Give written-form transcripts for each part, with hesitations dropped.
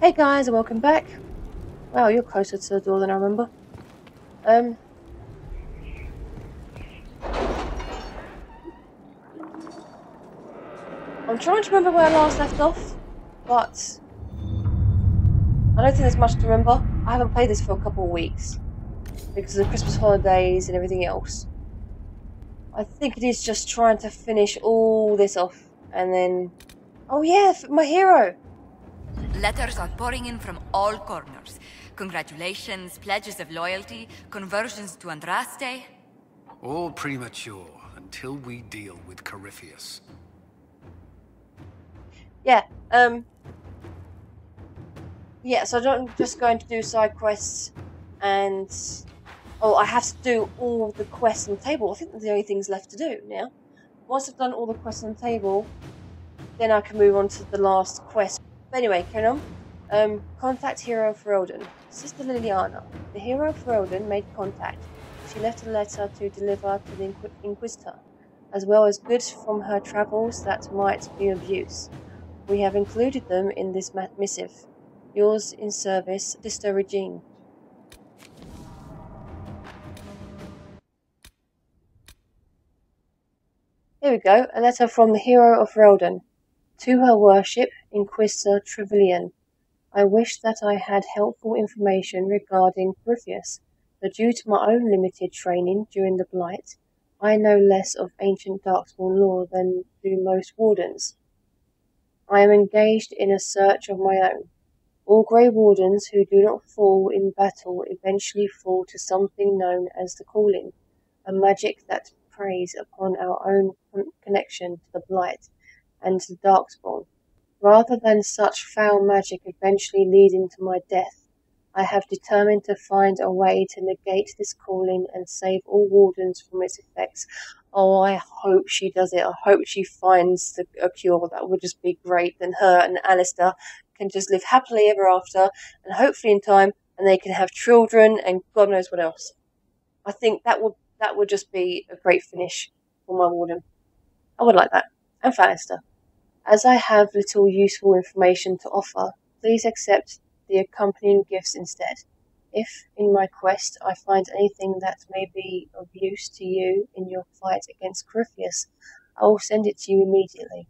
Hey guys, and welcome back. Wow, you're closer to the door than I remember. I'm trying to remember where I last left off, but I don't think there's much to remember. I haven't played this for a couple of weeks because of the Christmas holidays and everything else. I think it is just trying to finish all this off, and then... Oh yeah, my hero! Letters are pouring in from all corners. Congratulations, pledges of loyalty, conversions to Andraste. All premature until we deal with Corypheus. Yeah, yeah, so I'm just going to do side quests and... Oh, I have to do all the quests on the table. I think that's the only things left to do now. Once I've done all the quests on the table, then I can move on to the last quest. But anyway, carry on. Contact Hero Ferelden. Sister Liliana. The Hero Ferelden made contact. She left a letter to deliver to the Inquisitor, as well as goods from her travels that might be of use. We have included them in this missive. Yours in service, Sister Regine. Here we go, a letter from the Hero of Ferelden. To her worship, Inquisitor Trevelyan. I wish that I had helpful information regarding Corypheus, but due to my own limited training during the Blight, I know less of ancient Darkspawn lore than do most wardens. I am engaged in a search of my own. All Grey Wardens who do not fall in battle eventually fall to something known as the Calling, a magic that preys upon our own connection to the Blight and to Darkspawn. Rather than such foul magic eventually leading to my death, I have determined to find a way to negate this calling and save all wardens from its effects. Oh, I hope she does it. I hope she finds a cure. That would just be great. Then her and Alistair can just live happily ever after, and hopefully in time, and they can have children and God knows what else. I think that would just be a great finish for my warden. I would like that. And for Alistair. As I have little useful information to offer, please accept the accompanying gifts instead. If, in my quest, I find anything that may be of use to you in your fight against Corypheus, I will send it to you immediately.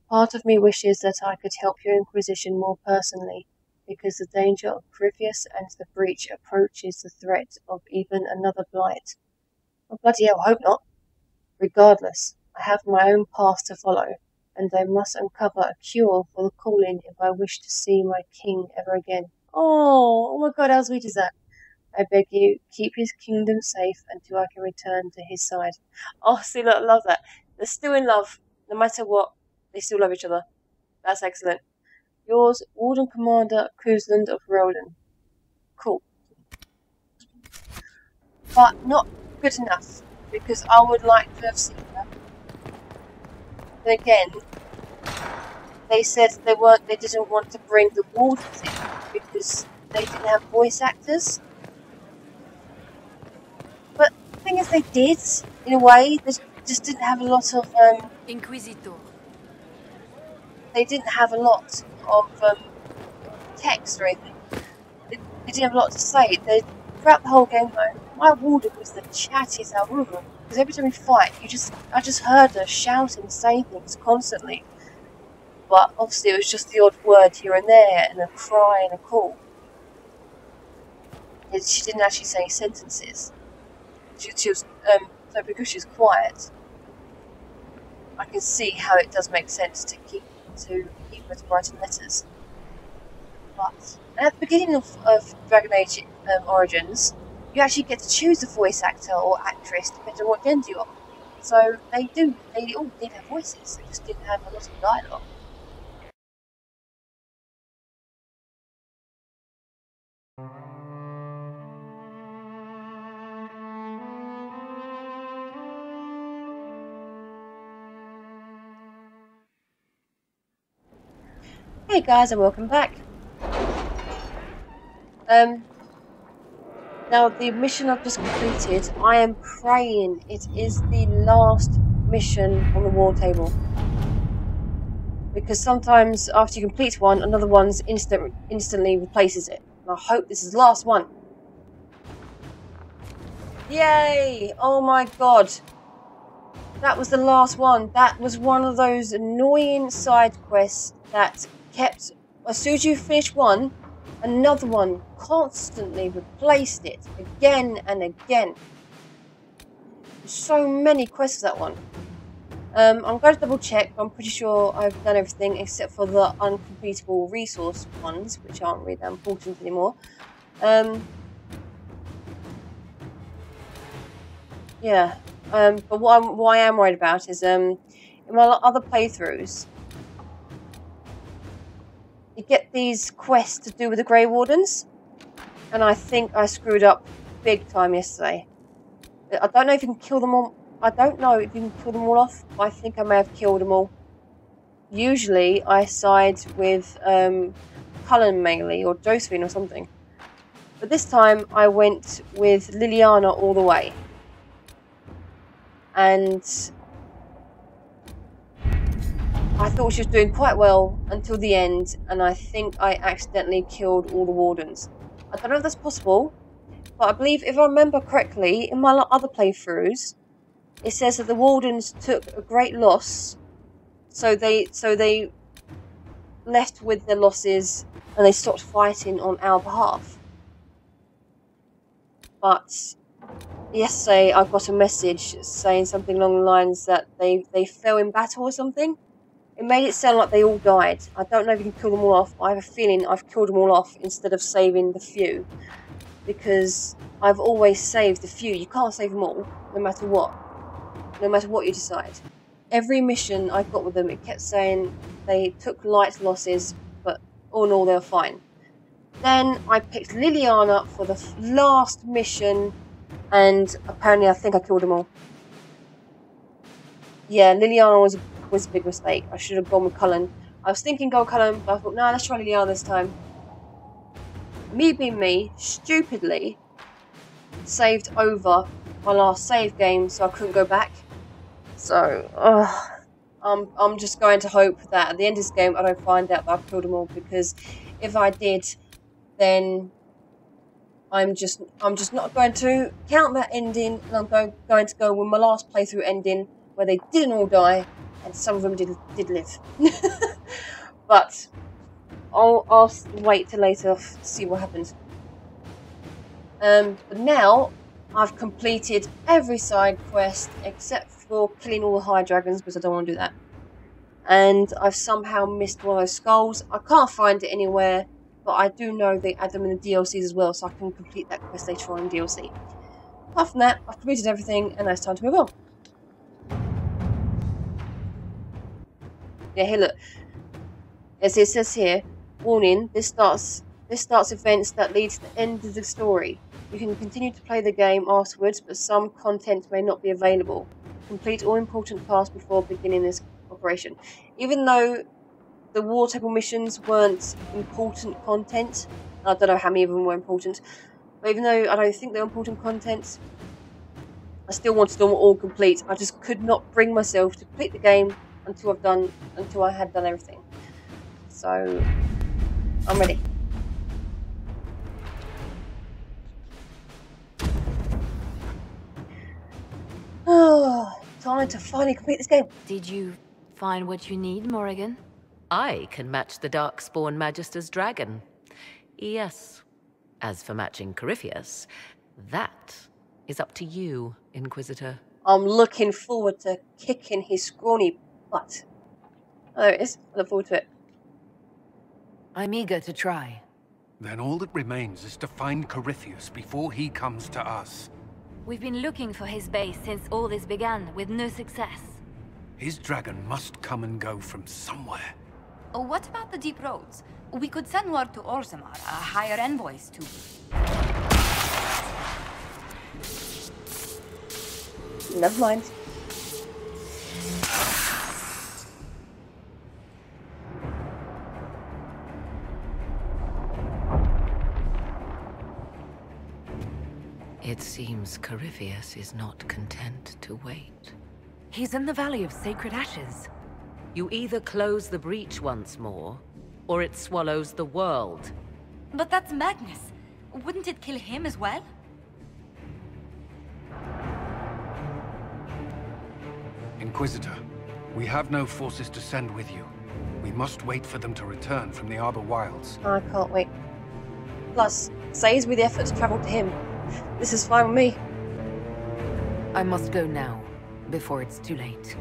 Part of me wishes that I could help your Inquisition more personally, because the danger of Corypheus and the breach approaches the threat of even another Blight. Oh, bloody hell, I hope not. Regardless, I have my own path to follow, and I must uncover a cure for the calling if I wish to see my king ever again. Oh my god, how sweet is that? I beg you, keep his kingdom safe until I can return to his side. Oh, see, look, I love that. They're still in love, no matter what. They still love each other. That's excellent. Yours, Warden Commander Cullen of Ferelden. Cool. But not good enough, because I would like to have seen her. But again, they said they didn't want to bring the wardens in because they didn't have voice actors. But the thing is, they did, in a way. They just didn't have a lot of Inquisitor. They didn't have a lot of text or anything. They didn't have a lot to say. Throughout the whole game, though, my warden was the chattiest out of them. Because every time we fight, I just heard her shouting, saying things constantly. But obviously, it was just the odd word here and there, and a cry and a call. She didn't actually say sentences. She was so because she's quiet, I can see how it does make sense to keep her to writing letters. But at the beginning of Dragon Age Origins, you actually get to choose a voice actor or actress depending on what gender you are. So they all did have voices, they just didn't have a lot of dialogue. Hey guys, and welcome back. Now the mission I've just completed, I am praying it is the last mission on the war table. because sometimes after you complete one, another one's instantly replaces it. And I hope this is the last one. Yay! Oh my god. That was the last one. That was one of those annoying side quests that kept, as soon as you finish one, another one constantly replaced it again and again. There's so many quests for that one. I'm going to double check, but I'm pretty sure I've done everything except for the uncompletable resource ones, which aren't really that important anymore. Yeah. But what I am worried about is, in my other playthroughs, you get these quests to do with the Grey Wardens, and I think I screwed up big time yesterday. I don't know if you can kill them all. I don't know if you can kill them all off, but I think I may have killed them all. Usually, I side with Cullen mainly, or Josephine or something. But this time, I went with Liliana all the way. And I thought she was doing quite well until the end, and I think I accidentally killed all the wardens. I don't know if that's possible, but I believe, if I remember correctly, in my other playthroughs, it says that the wardens took a great loss, so they left with their losses and they stopped fighting on our behalf. But yesterday I got a message saying something along the lines that they fell in battle or something. It made it sound like they all died. I don't know if you can kill them all off, but I have a feeling I've killed them all off instead of saving the few. Because I've always saved the few. You can't save them all, no matter what. No matter what you decide. Every mission I got with them, it kept saying they took light losses, but all in all they were fine. Then I picked Liliana for the last mission, and apparently I think I killed them all. Yeah, Liliana was a big mistake. I should have gone with Cullen. I was thinking go Cullen, but I thought, nah, let's try Liliana this time. Me being me, stupidly saved over my last save game, so I couldn't go back. So, I'm just going to hope that at the end of this game I don't find out that I've killed them all, because if I did, then I'm just not going to count that ending, and I'm going to go with my last playthrough ending, where they didn't all die, and some of them did live. But I'll wait till later to see what happens. But now I've completed every side quest except for killing all the high dragons, because I don't want to do that. And I've somehow missed one of those skulls. I can't find it anywhere, but I do know they add them in the DLCs as well, so I can complete that quest later on in DLC. Apart from that, I've completed everything, and now it's time to move on. Yeah, here, look. As it says here, warning, this starts events that lead to the end of the story. You can continue to play the game afterwards, but some content may not be available. Complete all important tasks before beginning this operation. Even though the war table missions weren't important content, I don't know how many of them were important, but even though I don't think they were important content, I still wanted them all complete. I just could not bring myself to complete the game until I had done everything. So I'm ready. Oh, time to finally complete this game. Did you find what you need, Morrigan? I can match the Darkspawn Magister's dragon. Yes. As for matching Corypheus, that is up to you, Inquisitor. I'm looking forward to kicking his scrawny butt. Oh, there it is. I look forward to it. I'm eager to try. Then all that remains is to find Corypheus before he comes to us. We've been looking for his base since all this began, with no success. His dragon must come and go from somewhere. Oh, what about the deep roads? We could send word to Orzammar, hire envoys to... Never mind. It seems Corypheus is not content to wait. He's in the Valley of Sacred Ashes. You either close the breach once more, or it swallows the world. But that's Magnus. Wouldn't it kill him as well? Inquisitor, we have no forces to send with you. We must wait for them to return from the Arbor Wilds. I can't wait. Plus, saves me the effort to travel to him. This is fine with me. I must go now, before it's too late.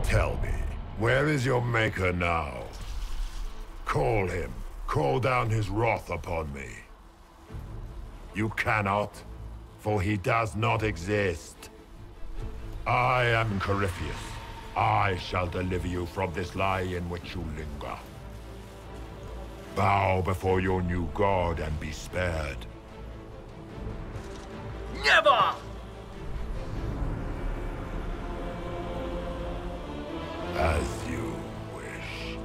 Tell me, where is your maker now? Call him. Call down his wrath upon me. You cannot, for he does not exist. I am Corypheus. I shall deliver you from this lie in which you linger. Bow before your new god and be spared. Never! As you wish.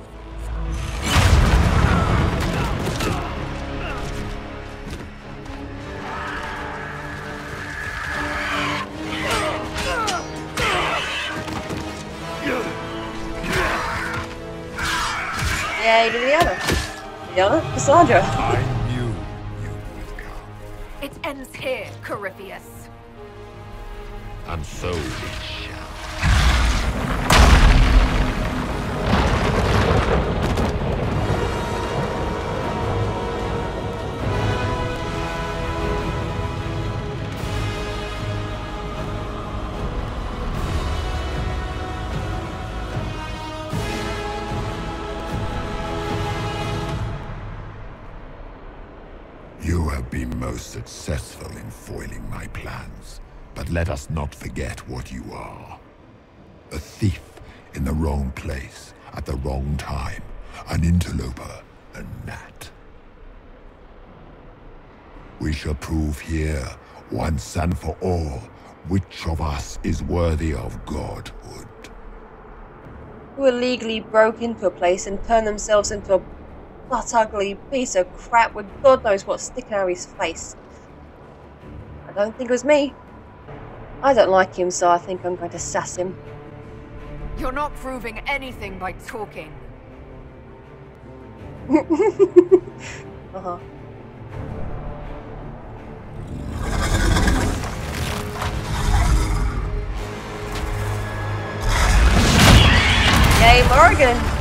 Yay to the other. The other? Cassandra. I knew you would come. It ends here, Corypheus. And so it shall. You have been most successful in foiling my plans, but let us not forget what you are. A thief in the wrong place, at the wrong time, an interloper, a gnat. We shall prove here, once and for all, which of us is worthy of godhood. Who illegally broke into a place and turned themselves into a butt-ugly piece of crap with God knows what sticking out of his face. I don't think it was me. I don't like him, so I think I'm going to sass him. You're not proving anything by talking. Uh-huh. Yay, Morgan!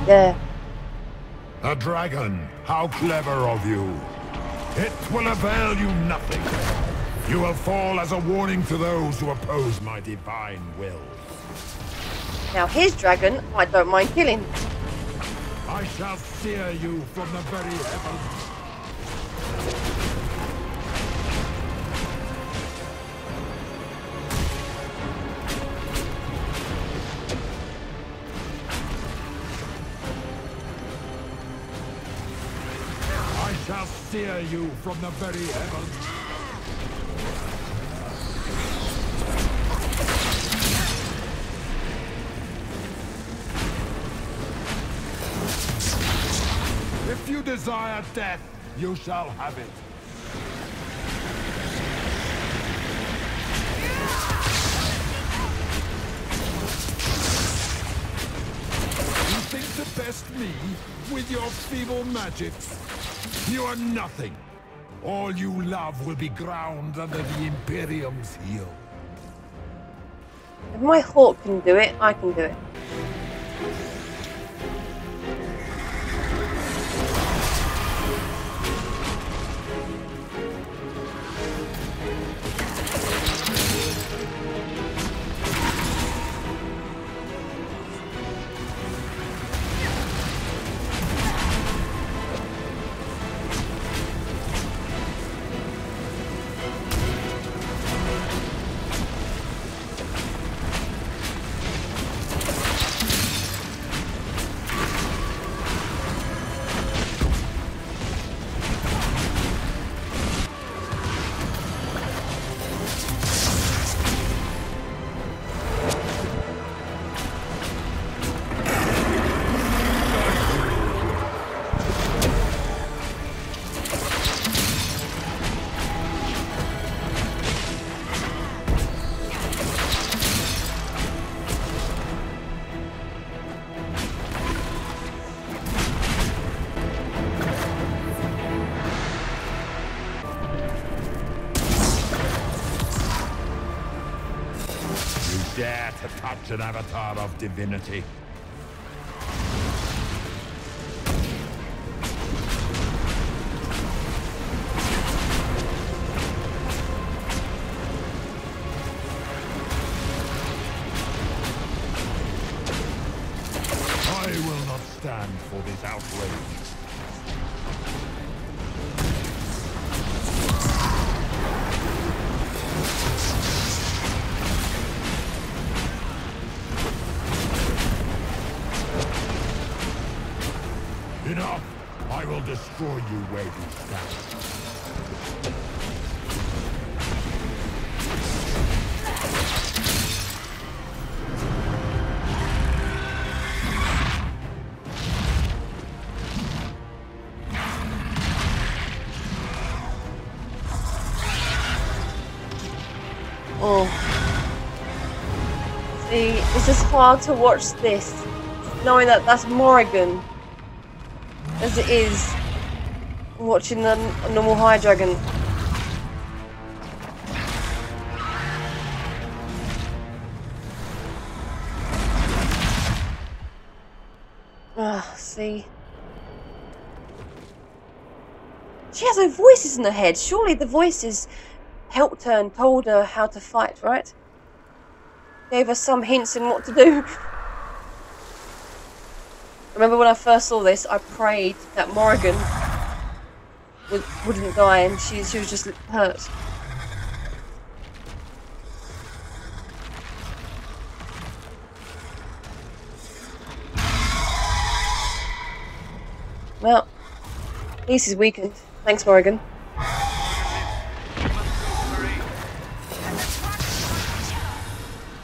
There. A dragon! How clever of you! It will avail you nothing. You will fall as a warning to those who oppose my divine will. Now his dragon, I don't mind killing. I shall sear you from the very heavens. Shall sear you from the very heavens. If you desire death, you shall have it. You think to best me with your feeble magics? You are nothing. All you love will be ground under the Imperium's heel. If my hawk can do it, I can do it. dare to touch an avatar of divinity? I will not stand for this outrage. Enough! I will destroy you where you stand. Oh. See, it's just hard to watch this, knowing that that's Morrigan, as it is watching a normal High Dragon. Ah, see. She has her voices in her head. Surely the voices helped her and told her how to fight, right? Gave her some hints in what to do. I remember when I first saw this, I prayed that Morrigan wouldn't die, and she was just hurt. Well, at least he's weakened. Thanks, Morrigan.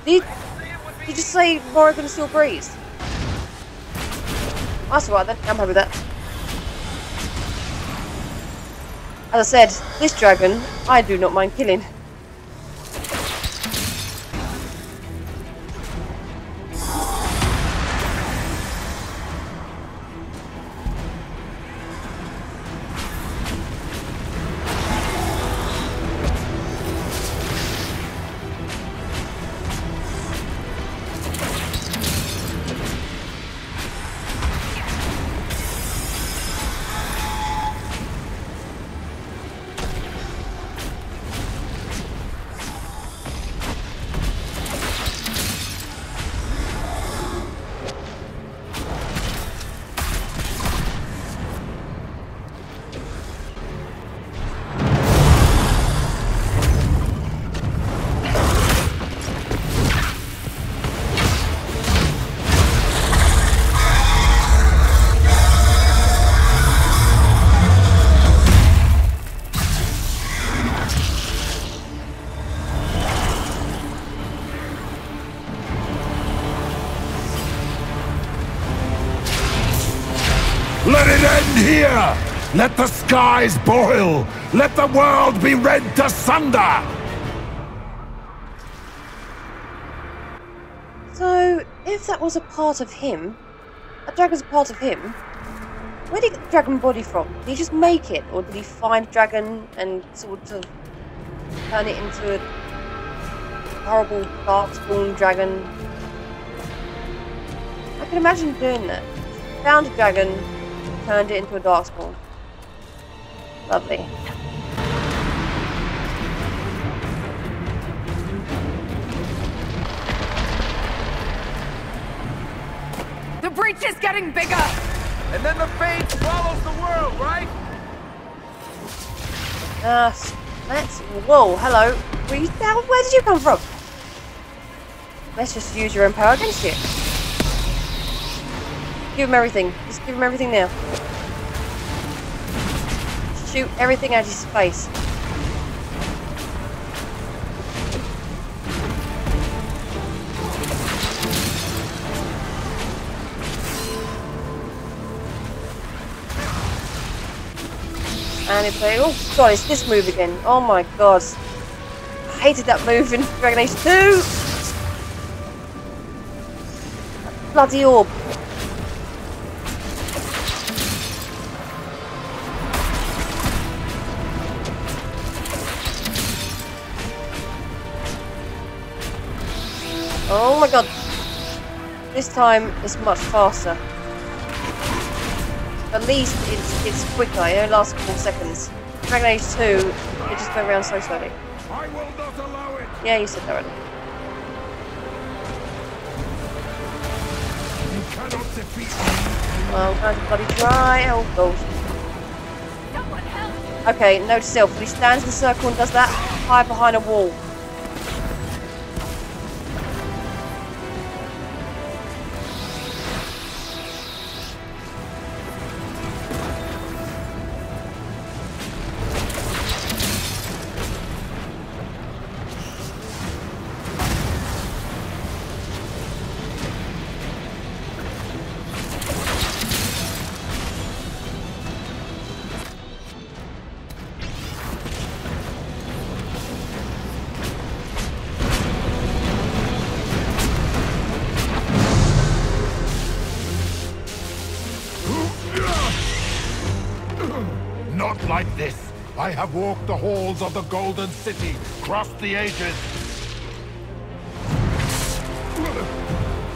Did you just say Morrigan still breathes? That's alright then, I'm happy with that. As I said, this dragon, I do not mind killing. Let it end here! Let the skies boil! Let the world be rent asunder! So, if that was a part of him, a dragon's a part of him, where did he get the dragon body from? Did he just make it, or did he find a dragon and sort of turn it into a horrible darkspawn dragon? I can imagine doing that. Found a dragon, turned it into a darkspawn. Lovely. The breach is getting bigger! And then the fate swallows the world, right? Let's... Whoa, hello. Where did you come from? Let's just use your own power against you. Give him everything. Just give him everything now. Shoot everything out of his face. And if they... Oh god, it's this move again. Oh my god. I hated that move in Dragon Age 2! That bloody orb. Oh my god. This time it's much faster. At least it's quicker. It only lasts a couple of seconds. Dragon Age 2, it just went around so slowly. I will not allow it. Yeah, you said that already. You cannot defeat me. Oh, I'm going to bloody dry. Oh, gosh. Okay, note to self. When he stands in a circle and does that, hide behind a wall. Not like this. I have walked the halls of the Golden City, crossed the ages.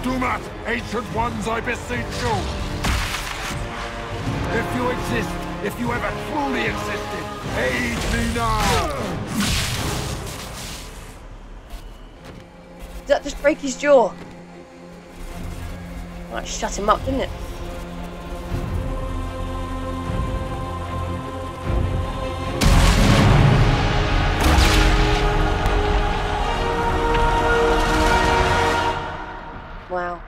Do not, ancient ones, I beseech you. If you exist, if you ever truly existed, aid me now. Did that just break his jaw? That shut him up, didn't it? Wow.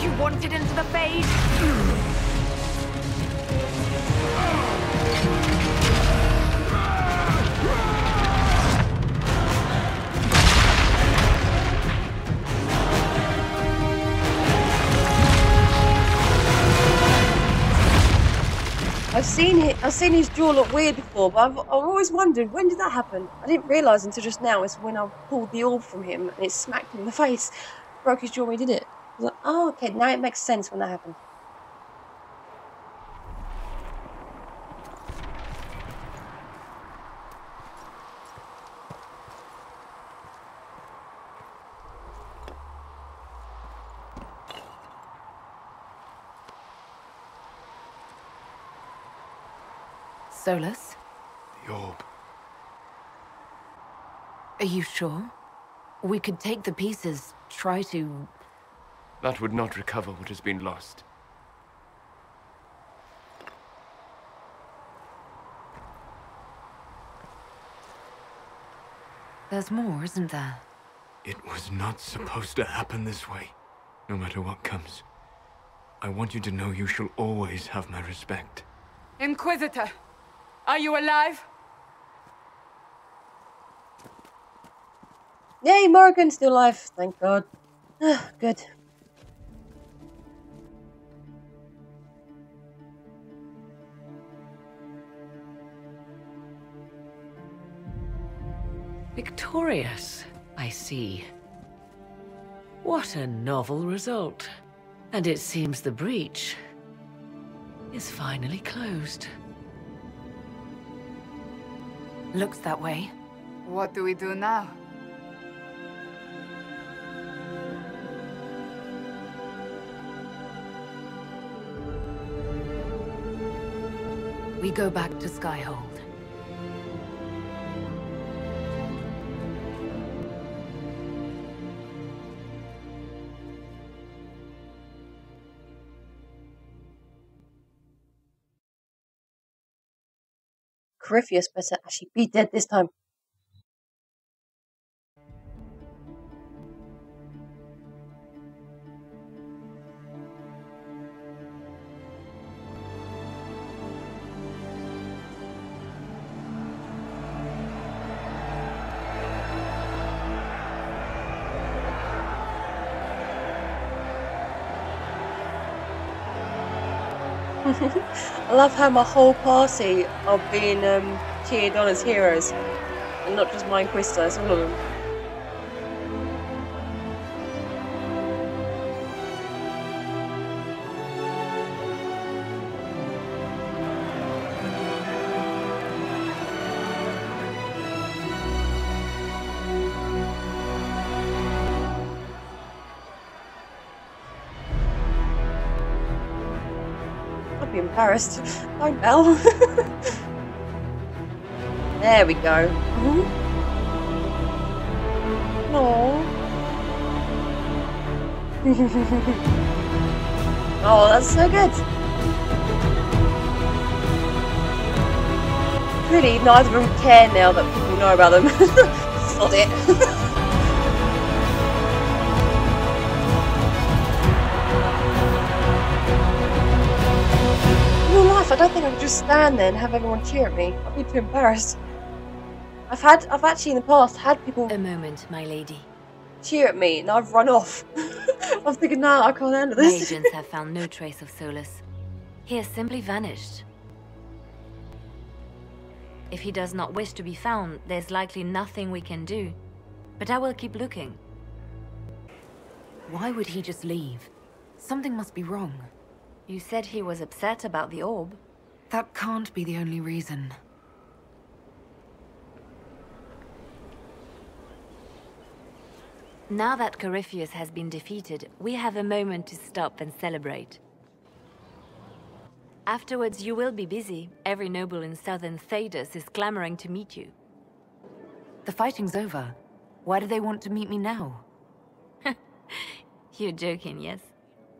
You wanted into the fade? I've seen his jaw look weird before, but I've always wondered, when did that happen? I didn't realise until just now. It's when I pulled the orb from him and it smacked him in the face, broke his jaw when he did it. I was like, oh, okay, now it makes sense when that happened. Solus? The orb. Are you sure? We could take the pieces, try to... That would not recover what has been lost. There's more, isn't there? It was not supposed to happen this way, no matter what comes. I want you to know you shall always have my respect. Inquisitor, are you alive? Yay, Morgan's still alive, thank God. Good. Victorious, I see. What a novel result. And it seems the breach is finally closed. Looks that way. What do we do now? We go back to Skyhold. Corypheus better actually be dead this time. I love how my whole party are being cheered on as heroes, and not just my Inquisitor, it's all of them. embarrassed. Don't, Belle. There we go. No. Oh, that's so good. Really, neither of them care now that people know about them. Sod it. In real life, I don't think I could just stand there and have everyone cheer at me. I'd be too embarrassed. I've actually in the past had people A moment, my lady. cheer at me and I've run off. I'm thinking, no, I can't handle this. Agents have found no trace of Solus. He has simply vanished. If he does not wish to be found, there's likely nothing we can do. But I will keep looking. Why would he just leave? Something must be wrong. You said he was upset about the orb. That can't be the only reason. Now that Corypheus has been defeated, we have a moment to stop and celebrate. Afterwards, you will be busy. Every noble in southern Thedas is clamoring to meet you. The fighting's over. Why do they want to meet me now? You're joking, yes?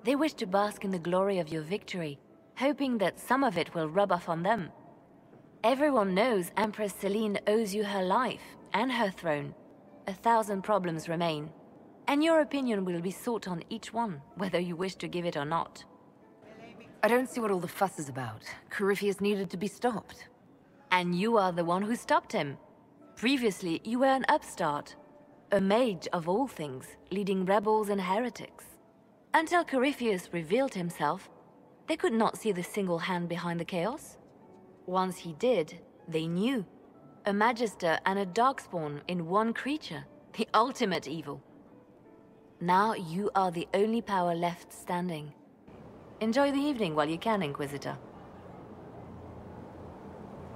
They wish to bask in the glory of your victory, hoping that some of it will rub off on them. Everyone knows Empress Celine owes you her life and her throne. 1,000 problems remain, and your opinion will be sought on each one, whether you wish to give it or not. I don't see what all the fuss is about. Corypheus needed to be stopped. And you are the one who stopped him. Previously, you were an upstart, a mage of all things, leading rebels and heretics. Until Corypheus revealed himself, they could not see the single hand behind the chaos. Once he did, they knew. A Magister and a Darkspawn in one creature, the ultimate evil. Now you are the only power left standing. Enjoy the evening while you can, Inquisitor.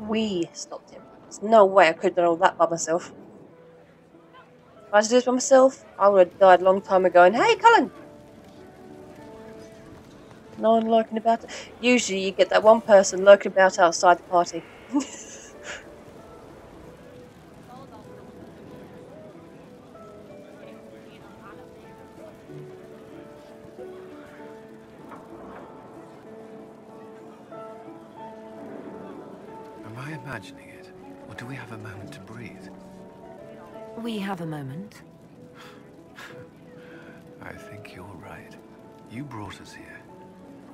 We stopped him. There's no way I could have done all that by myself. If I had to do this by myself, I would have died a long time ago. And hey, Cullen! No one lurking about. Usually you get that one person lurking about outside the party. Am I imagining it? Or do we have a moment to breathe? We have a moment. I think you're right. You brought us here.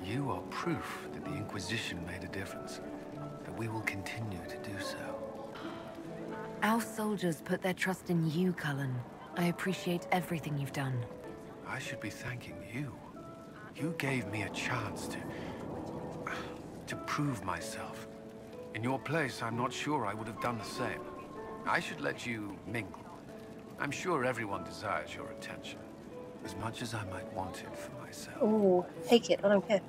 You are proof that the Inquisition made a difference. That we will continue to do so. Our soldiers put their trust in you, Cullen. I appreciate everything you've done. I should be thanking you. You gave me a chance to prove myself. In your place, I'm not sure I would have done the same. I should let you mingle. I'm sure everyone desires your attention, as much as I might want it for myself. Oh, take it. I don't care.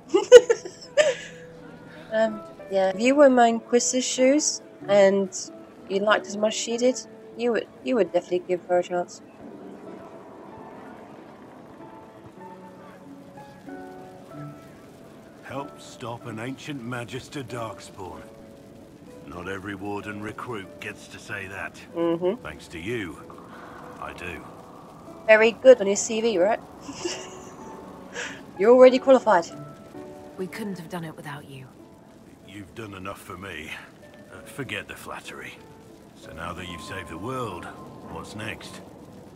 Yeah. If you were in my Inquisitor's shoes and you liked as much as she did, you would definitely give her a chance. Help stop an ancient Magister Darkspawn. Not every Warden recruit gets to say that. Thanks to you, I do. Very good on your CV, right? You're already qualified. We couldn't have done it without you. You've done enough for me. Forget the flattery. So now that you've saved the world, what's next?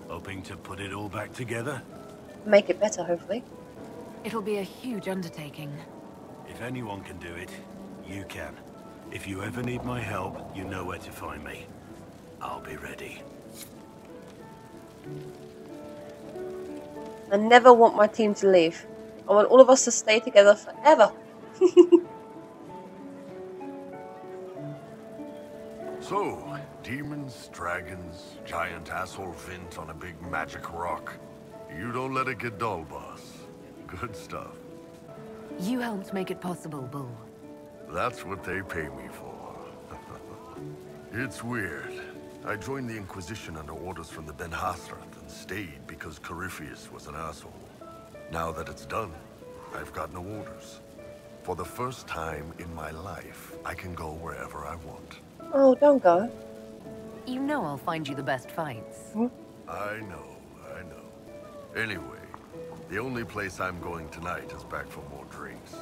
Hoping to put it all back together? Make it better, hopefully. It'll be a huge undertaking. If anyone can do it, you can. If you ever need my help, you know where to find me. I'll be ready. I never want my team to leave. I want all of us to stay together forever. So, demons, dragons, giant asshole Vint on a big magic rock. You don't let it get dull, boss. Good stuff. You helped make it possible, Bull. That's what they pay me for. It's weird. I joined the Inquisition under orders from the Ben Hathrath and stayed because Corypheus was an asshole. Now that it's done, I've got no orders. For the first time in my life, I can go wherever I want. Oh, don't go. You know I'll find you the best fights. I know. Anyway, the only place I'm going tonight is back for more drinks.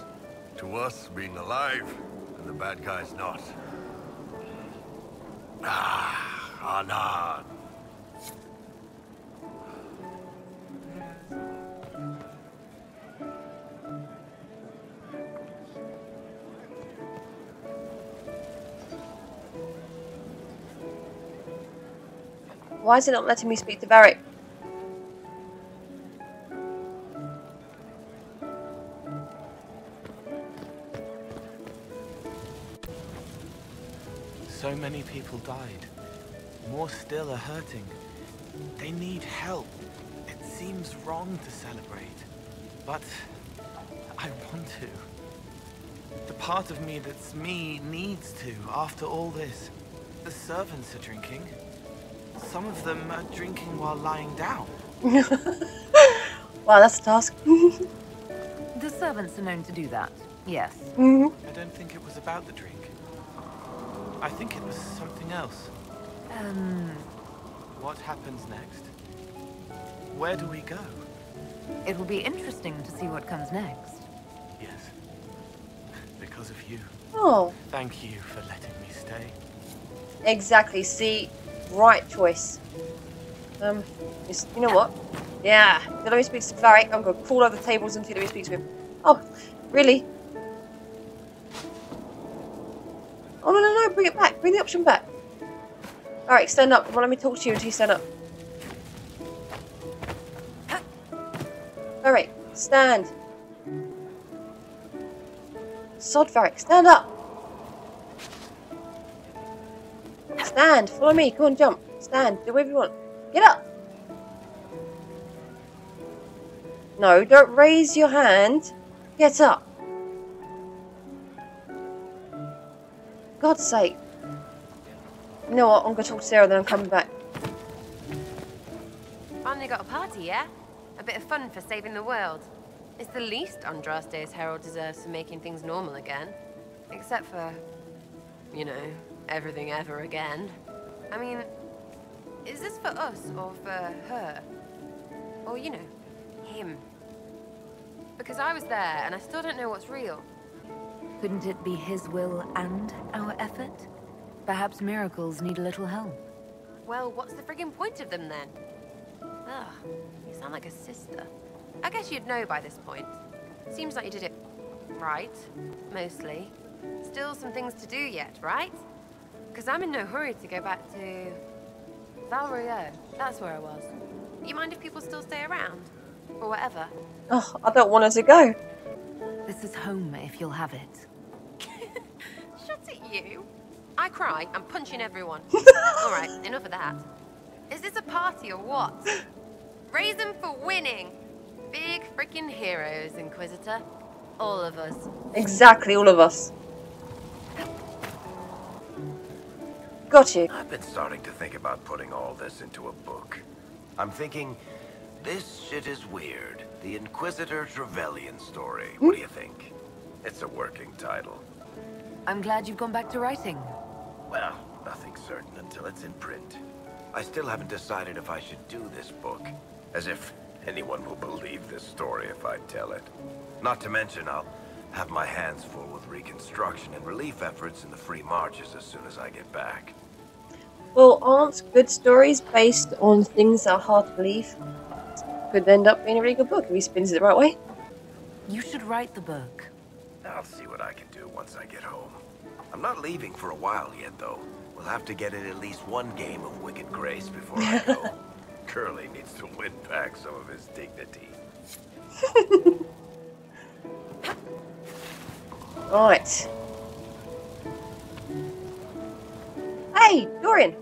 To us, being alive, and the bad guys not. Anan. Why is it not letting me speak to Varric? So many people died. More still are hurting. They need help. It seems wrong to celebrate, but I want to. The part of me that's me needs to, after all this. The servants are drinking. Some of them are drinking while lying down. Wow, that's a task. The servants are known to do that, yes. I don't think it was about the drink. I think it was something else. What happens next? Where do we go? It will be interesting to see what comes next. Yes. Because of you. Oh. Thank you for letting me stay. Exactly. See, right choice. You know what? Yeah. Let me speak to Varric. I'm gonna crawl over the tables until let me speak to him. Oh, really? Oh no! Bring it back. Bring the option back. All right, stand up. Come on, let me talk to you until you stand up. All right, stand. Sod, Varric, stand up. Stand. Follow me. Come on, jump. Stand. Do whatever you want. Get up. No, don't raise your hand. Get up. God's sake. You know what? I'm going to talk to Sarah, then I'm coming back. Finally got a party, yeah? A bit of fun for saving the world. It's the least Andraste's herald deserves for making things normal again. Except for, you know, everything ever again. I mean, is this for us or for her? Or, you know, him? Because I was there and I still don't know what's real. Couldn't it be his will and our effort? Perhaps miracles need a little help. Well, what's the friggin' point of them then? Ugh, you sound like a sister. I guess you'd know by this point. Seems like you did it right, mostly. Still some things to do yet, right? Because I'm in no hurry to go back to... Valrio, that's where I was. You mind if people still stay around? Or whatever? Oh, I don't want her to go. This is home if you'll have it. Shut it, you. I cry, I'm punching everyone. Alright, enough of that. Is this a party or what? Raise them for winning. Big freaking heroes, Inquisitor. All of us. Exactly, all of us. Got you. I've been starting to think about putting all this into a book. I'm thinking, this shit is weird. The Inquisitor Trevelyan story. What do you think? It's a working title. I'm glad you've gone back to writing. Well, nothing's certain until it's in print. I still haven't decided if I should do this book. As if anyone will believe this story if I tell it. Not to mention, I'll have my hands full with reconstruction and relief efforts in the free marches as soon as I get back. Well, aren't good stories based on things that are hard to believe? Could end up being a really good book if he spins it the right way. You should write the book. I'll see what I can do once I get home. I'm not leaving for a while yet, though. We'll have to get in at least one game of Wicked Grace before I go. Curly needs to win back some of his dignity. Right. Hey, Dorian!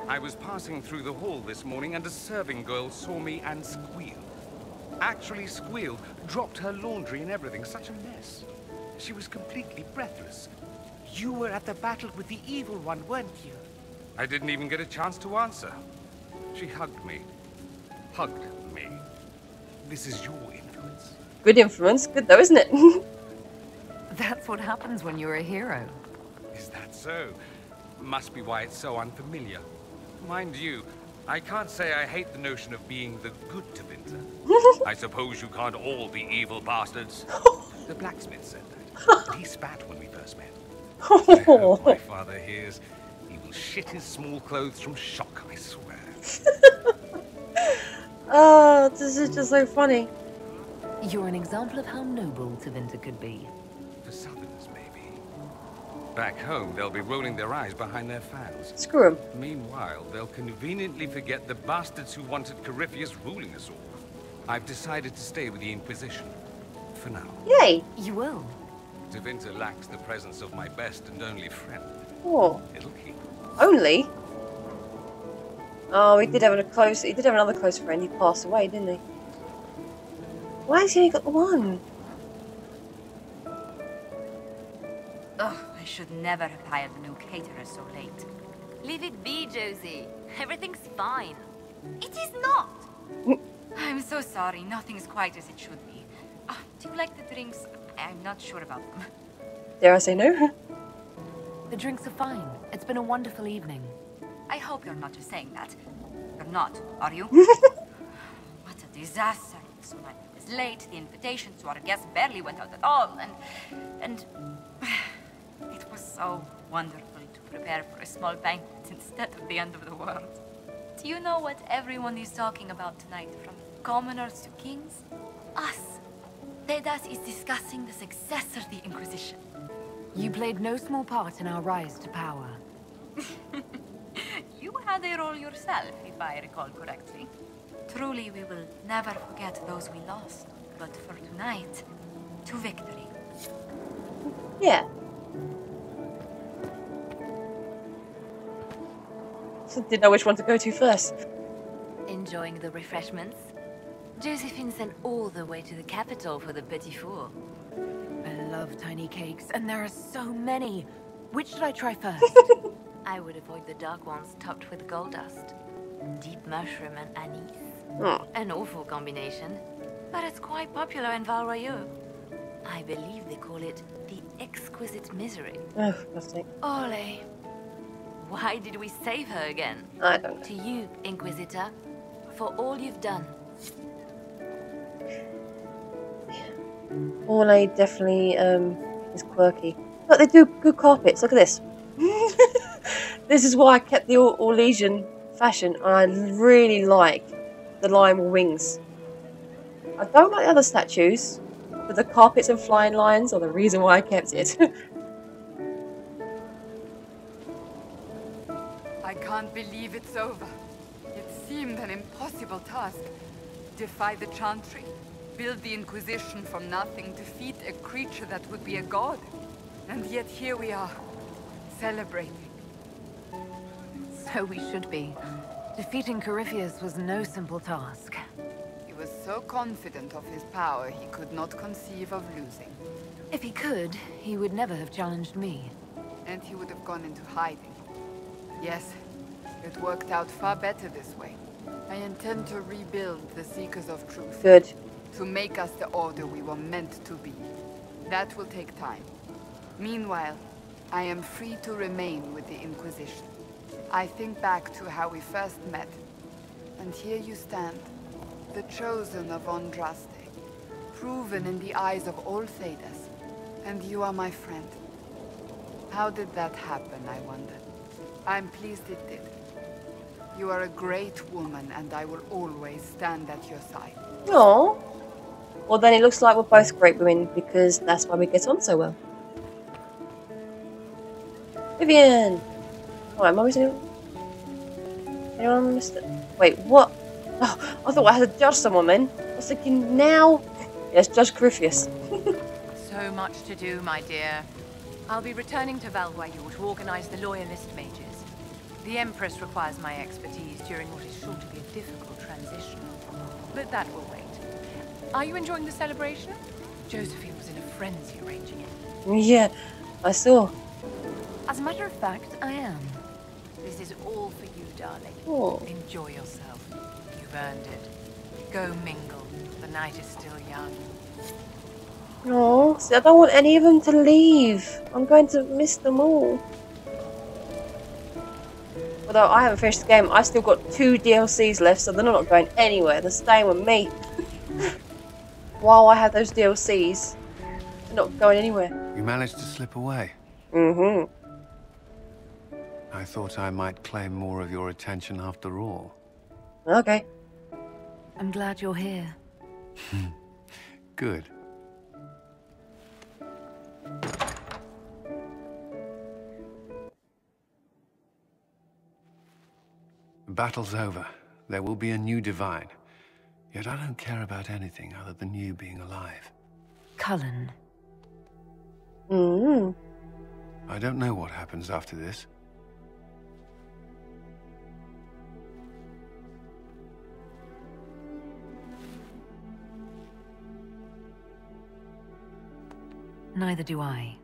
I was passing through the hall this morning and a serving girl saw me and squealed. Actually squealed, dropped her laundry and everything, such a mess. She was completely breathless. You were at the battle with the evil one, weren't you? I didn't even get a chance to answer. She hugged me. Hugged me. This is your influence. Good influence. Good though, isn't it? That's what happens when you're a hero. Is that so? Must be why it's so unfamiliar. Mind you, I can't say I hate the notion of being the good Tevinter. I suppose you can't all be evil bastards. The blacksmith said that, and he spat when we first met. I hope my father hears. He will shit his small clothes from shock, I swear. Oh, this is just so funny. You're an example of how noble Tevinter could be. For Southerners, maybe. Back home, they'll be rolling their eyes behind their fans. Screw 'em. Meanwhile, they'll conveniently forget the bastards who wanted Corypheus ruling us all. I've decided to stay with the Inquisition. For now. Yay! You will. Tevinter lacks the presence of my best and only friend. Oh. It'll keep. Only? Oh, he did have another close friend. He passed away, didn't he? Why has he only got the one? Ugh, I should never have hired the new caterer so late. Leave it be, Josie. Everything's fine. It is not! I'm so sorry, nothing's quite as it should be. Do you like the drinks? I'm not sure about them. Dare I say no? The drinks are fine. It's been a wonderful evening. I hope you're not just saying that. You're not, are you? What a disaster. So much was late, the invitations to our guests barely went out at all, and it was so wonderful to prepare for a small banquet instead of the end of the world. Do you know what everyone is talking about tonight, from commoners to kings? Us. Dedas is discussing the successor of the Inquisition. You played no small part in our rise to power. You had a role yourself, if I recall correctly. Truly, we will never forget those we lost. But for tonight, to victory. Yeah. Didn't know which one to go to first. Enjoying the refreshments? Josephine sent all the way to the capital for the petit four. I love tiny cakes, and there are so many. Which should I try first? I would avoid the dark ones topped with gold dust. Deep mushroom and anise. Oh. An awful combination, but it's quite popular in Val Royeaux. I believe they call it the exquisite misery. Oh, God's sake. Ole. Why did we save her again? I don't know. To you, Inquisitor, for all you've done. Orlay definitely is quirky. But they do good carpets. Look at this. This is why I kept the Orlesian fashion. I really like the lion wings. I don't like the other statues, but the carpets and flying lions are the reason why I kept it. I can't believe it's over. It seemed an impossible task. Defy the Chantry, build the Inquisition from nothing, defeat a creature that would be a god. And yet here we are, celebrating. So we should be. Defeating Corypheus was no simple task. He was so confident of his power, he could not conceive of losing. If he could, he would never have challenged me. And he would have gone into hiding. Yes, it worked out far better this way. I intend to rebuild the Seekers of Truth. Good. To make us the order we were meant to be. That will take time. Meanwhile, I am free to remain with the Inquisition. I think back to how we first met, and here you stand, the chosen of Andraste, proven in the eyes of all Thedas, and you are my friend. How did that happen, I wonder? I'm pleased it did. You are a great woman, and I will always stand at your side. Aww. Well, then it looks like we're both great women, because that's why we get on so well. Vivian! Alright, Mummy's anyone missed it? Wait, what? Oh, I thought I had to judge someone then. I was thinking now. Yes, Judge Corypheus. So much to do, my dear. I'll be returning to Val Royeaux to organize the Loyalist mages. The Empress requires my expertise during what is sure to be a difficult transition. But that will wait. Are you enjoying the celebration? Josephine was in a frenzy arranging it. Yeah, I saw. As a matter of fact, I am. This is all for you, darling. Oh. Enjoy yourself. You've earned it. Go mingle. The night is still young. No, see, I don't want any of them to leave. I'm going to miss them all. Although I haven't finished the game, I still got 2 DLCs left, so they're not going anywhere. They're staying with me. While I have those DLCs, they're not going anywhere. You managed to slip away. Mm-hmm. I thought I might claim more of your attention after all. Okay. I'm glad you're here. Good. The battle's over. There will be a new divine. Yet I don't care about anything other than you being alive. Cullen. Mm-hmm. I don't know what happens after this. Neither do I.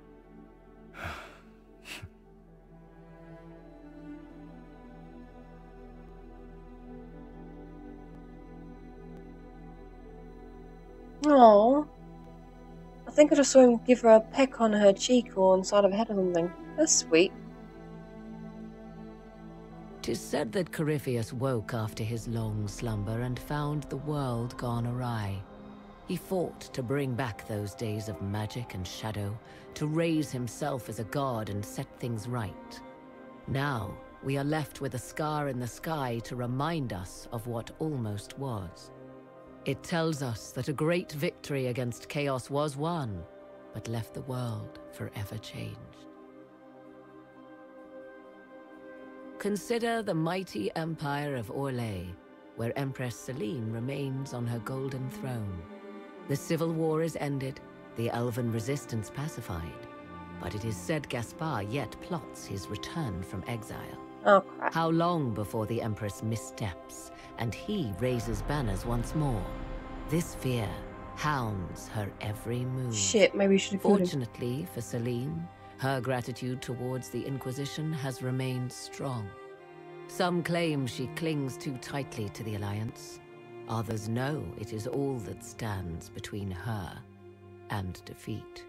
Aww. I think I just saw him give her a peck on her cheek or on the side of her head or something. That's sweet. 'Tis said that Corypheus woke after his long slumber and found the world gone awry. He fought to bring back those days of magic and shadow, to raise himself as a god and set things right. Now, we are left with a scar in the sky to remind us of what almost was. It tells us that a great victory against chaos was won, but left the world forever changed. Consider the mighty empire of Orlais, where Empress Celine remains on her golden throne. The civil war is ended, the elven resistance pacified, but it is said Gaspard yet plots his return from exile. Oh, crap. How long before the Empress missteps, and he raises banners once more? This fear hounds her every move. Shit, maybe we should have killed him. Fortunately for Celine, her gratitude towards the Inquisition has remained strong. Some claim she clings too tightly to the Alliance. Others know it is all that stands between her and defeat.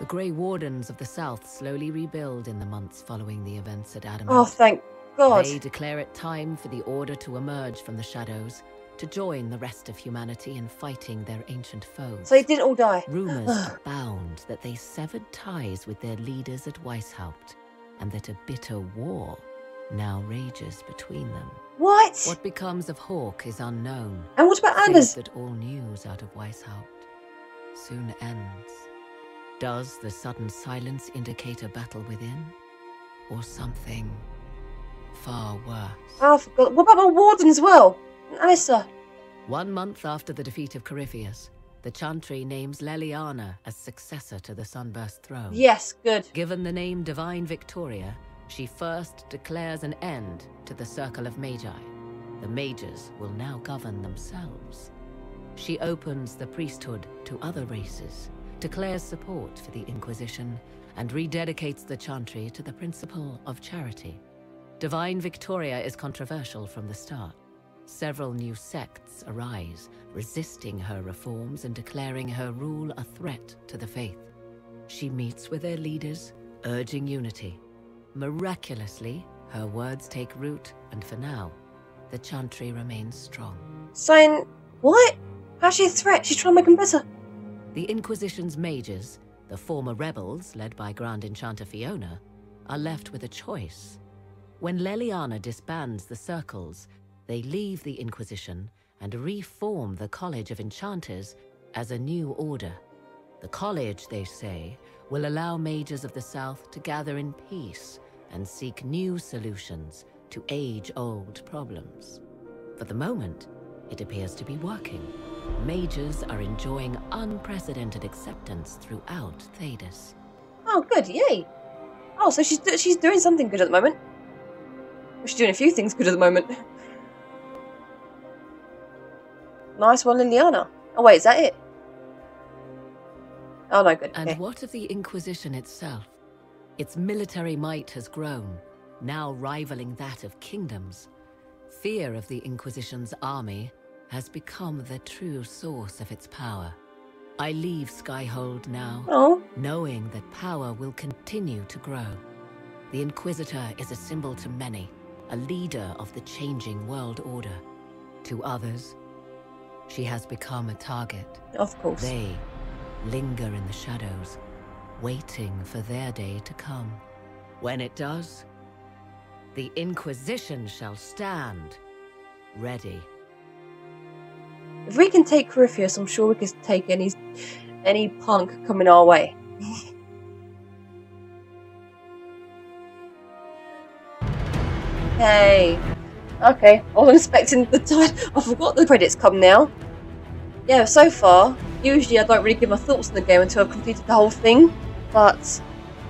The Grey Wardens of the South slowly rebuild in the months following the events at Adamant. Oh, thank God. They declare it time for the Order to emerge from the shadows, to join the rest of humanity in fighting their ancient foes. So they didn't all die. Rumors abound that they severed ties with their leaders at Weishaupt, and that a bitter war now rages between them. What? What becomes of Hawke is unknown. And what about Save Anders? that all news out of Weishaupt soon ends. Does the sudden silence indicate a battle within? Or something far worse? Oh, I forgot. What about my warden as well? And Alistair? 1 month after the defeat of Corypheus, the Chantry names Leliana as successor to the Sunburst throne. Yes, good. Given the name Divine Victoria, she first declares an end to the Circle of Magi. The mages will now govern themselves. She opens the priesthood to other races, declares support for the Inquisition, and rededicates the Chantry to the principle of charity. Divine Victoria is controversial from the start. Several new sects arise, resisting her reforms and declaring her rule a threat to the faith. She meets with their leaders, urging unity. Miraculously, her words take root, and for now, the Chantry remains strong. Saying, what? How's she a threat? She's trying to make them better. The Inquisition's mages, the former rebels led by Grand Enchanter Fiona, are left with a choice. When Leliana disbands the circles, they leave the Inquisition and reform the College of Enchanters as a new order. The college, they say, will allow mages of the South to gather in peace and seek new solutions to age-old problems. For the moment, it appears to be working. Mages are enjoying unprecedented acceptance throughout Thedas. Oh, good, yay. Oh, so she's doing something good at the moment. Well, she's doing a few things good at the moment. Nice one, Liliana. Oh, wait, is that it? Oh, no, good. And okay. what of the Inquisition itself? Its military might has grown, now rivaling that of kingdoms. Fear of the Inquisition's army has become the true source of its power. I leave Skyhold now, knowing that power will continue to grow. The Inquisitor is a symbol to many, a leader of the changing world order. To others, she has become a target. Of course. They linger in the shadows, waiting for their day to come. When it does, the Inquisition shall stand, ready. If we can take Corypheus, I'm sure we can take any punk coming our way. Hey. Okay, I wasn't expecting the time. I forgot the credits come now. Yeah, so far, usually I don't really give my thoughts on the game until I've completed the whole thing, but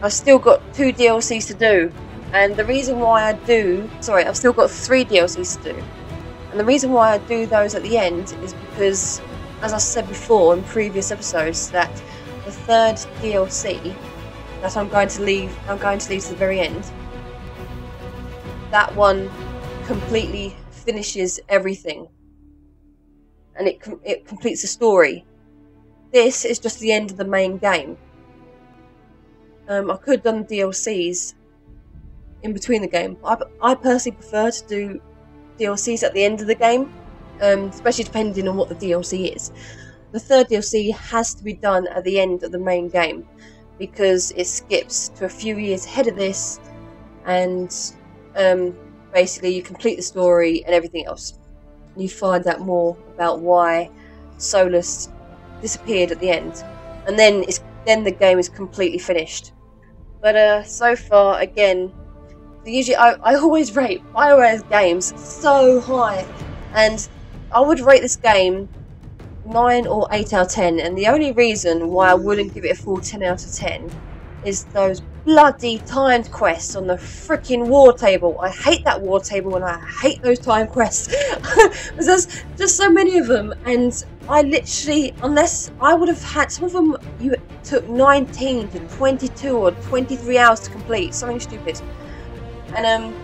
I've still got 2 DLCs to do. And the reason why I've still got 3 DLCs to do. And the reason why I do those at the end is because, as I said before in previous episodes, that the 3rd DLC that I'm going to leave to the very end, that one completely finishes everything. And it completes the story. This is just the end of the main game. I could have done DLCs in between the game. I personally prefer to do DLCs at the end of the game, especially depending on what the DLC is. The 3rd DLC has to be done at the end of the main game because it skips to a few years ahead of this, and basically you complete the story and everything else. You find out more about why Solus disappeared at the end, and then the game is completely finished. But so far, again, usually I always rate BioWare's games so high, and I would rate this game 9 or 8 out of 10, and the only reason why I wouldn't give it a full 10 out of 10 is those bloody timed quests on the freaking war table. I hate that war table, and I hate those timed quests. There's just so many of them, and I literally, unless I would have had some of them, you took 19 to 22 or 23 hours to complete, something stupid. And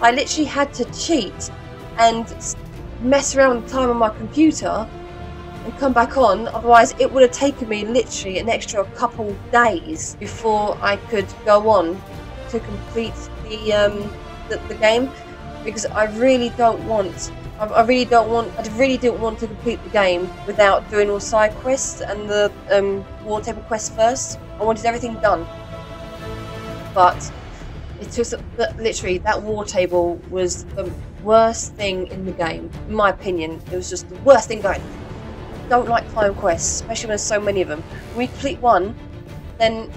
I literally had to cheat and mess around with the time on my computer and come back on, otherwise it would have taken me literally an extra couple days before I could go on to complete the game, because I really didn't want to complete the game without doing all side quests and the war table quests first. I wanted everything done, but it took literally, that war table was the worst thing in the game, in my opinion. It was just the worst thing going. I don't like time quests, especially when there's so many of them. When we complete one, then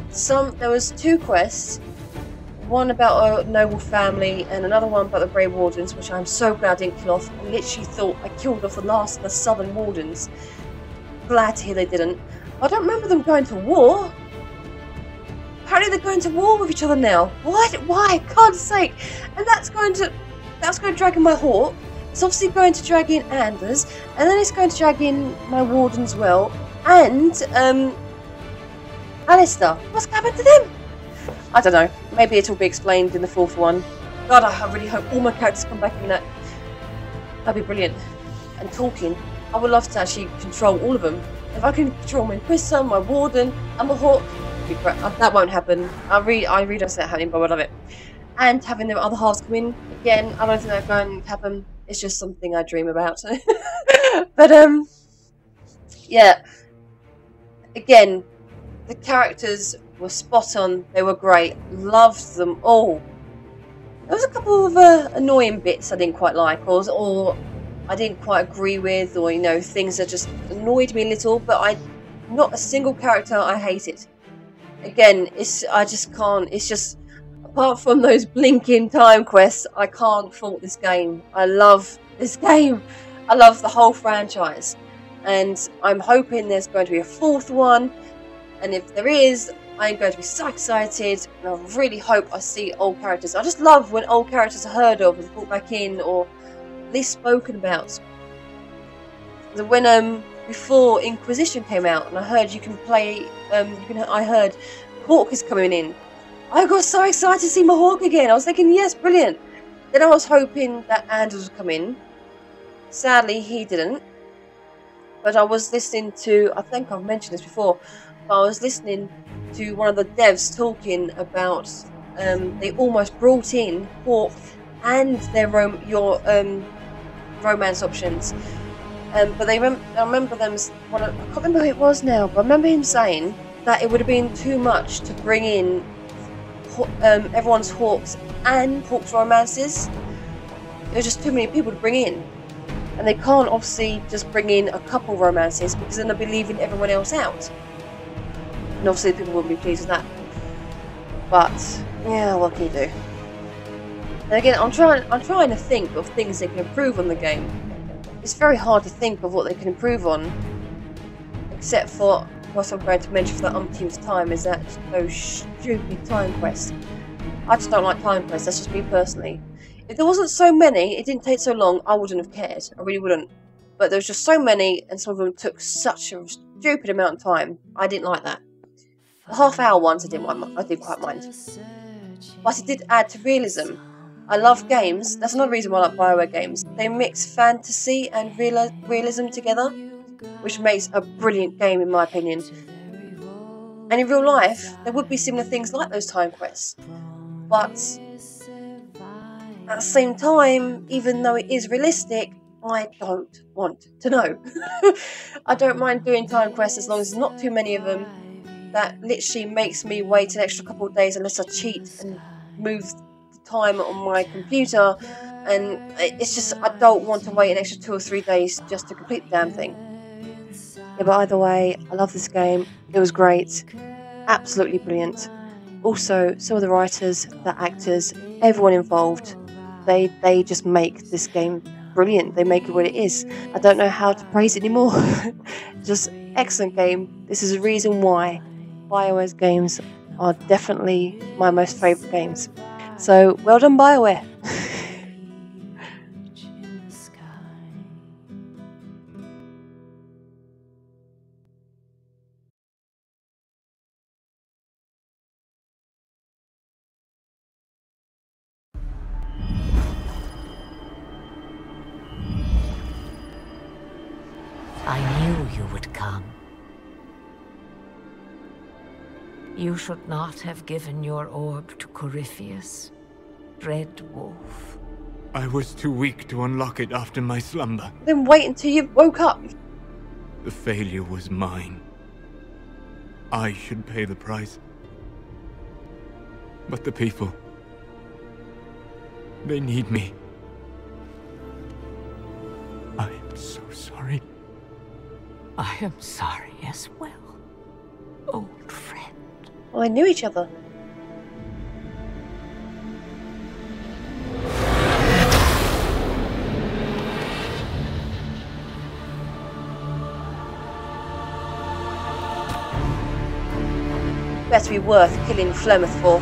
there was 2 quests, one about a noble family and another one about the Grey Wardens, which I'm so glad I didn't kill off. I literally thought I killed off the last of the Southern Wardens. Glad to hear they didn't. I don't remember them going to war. Apparently they're going to war with each other now. What? Why? God's sake! And that's going to drag in my Hawk. It's obviously going to drag in Anders, and then it's going to drag in my Warden as well, and Alistair. What's happened to them? I don't know. Maybe it'll be explained in the 4th one. God, I really hope all my characters come back in that. That'd be brilliant. And talking, I would love to actually control all of them. If I can control my Inquisitor, my Warden, and my Hawk, that won't happen. I really don't see that happening, but I would love it. And having the other halves come in, again, I don't think that's going to happen. It's just something I dream about. But, yeah. Again, the characters were spot on. They were great. Loved them all. There was a couple of annoying bits I didn't quite like, or I didn't quite agree with, or, you know, things that just annoyed me a little, but not a single character I hated. Again, I just can't, it's just, apart from those blinking time quests, I can't fault this game. I love this game. I love the whole franchise. And I'm hoping there's going to be a 4th one. And if there is, I'm going to be so excited. And I really hope I see old characters. I just love when old characters are heard of and brought back in, or at least spoken about. When before Inquisition came out, and I heard you can play, I heard Hawk is coming in. I got so excited to see my Hawk again. I was thinking, yes, brilliant. Then I was hoping that Anders would come in. Sadly, he didn't. but I was listening to, I think I've mentioned this before, but I was listening to one of the devs talking about they almost brought in Hawk and their romance options. But I remember them. I can't remember who it was now, but I remember him saying that it would have been too much to bring in everyone's Hawks and Hawk's romances. There's just too many people to bring in, and they can't obviously just bring in a couple romances because then they'll be leaving everyone else out. And obviously, people wouldn't be pleased with that. But yeah, what can you do? And again, I'm trying to think of things they can improve on the game. It's very hard to think of what they can improve on, except for what I'm going to mention for the umpteenth time is that those stupid time quests. I just don't like time quests. That's just me personally. If there wasn't so many, it didn't take so long, I wouldn't have cared. I really wouldn't. But there was just so many, and some of them took such a stupid amount of time. I didn't like that. The half-hour ones I did quite mind. But it did add to realism. I love games. That's another reason why I like BioWare games. They mix fantasy and realism together, which makes a brilliant game in my opinion. And in real life, there would be similar things like those time quests. But at the same time, even though it is realistic, I don't want to know. I don't mind doing time quests as long as there's not too many of them. That literally makes me wait an extra couple of days unless I cheat and move the time on my computer. And it's just, I don't want to wait an extra 2 or 3 days just to complete the damn thing. Yeah, but either way, I love this game. It was great. Absolutely brilliant. Also, some of the writers, the actors, everyone involved, they just make this game brilliant. They make it what it is. I don't know how to praise it anymore. Just excellent game. This is a reason why BioWare's games are definitely my most favourite games. So, well done BioWare. I knew you would come. You should not have given your orb to Corypheus, Dread Wolf. I was too weak to unlock it after my slumber. Then wait until you woke up. The failure was mine. I should pay the price. But the people... they need me. I am so sorry. I am sorry as well, old friend. Well, they knew each other. Better be worth killing Flemeth for.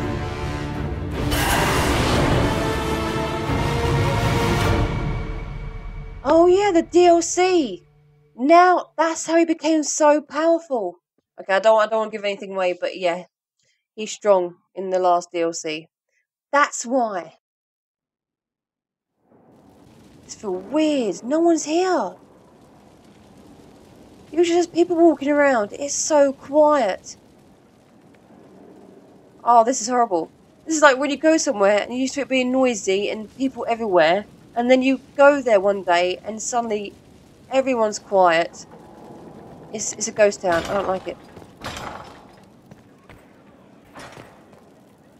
Oh yeah, the DLC! Now, that's how he became so powerful. Okay, I don't want to give anything away, but yeah. He's strong in the last DLC. That's why. It's feel weird. No one's here. Usually there's people walking around. It's so quiet. Oh, this is horrible. This is like when you go somewhere and you used to it being noisy and people everywhere, and then you go there one day and suddenly everyone's quiet. It's a ghost town. I don't like it.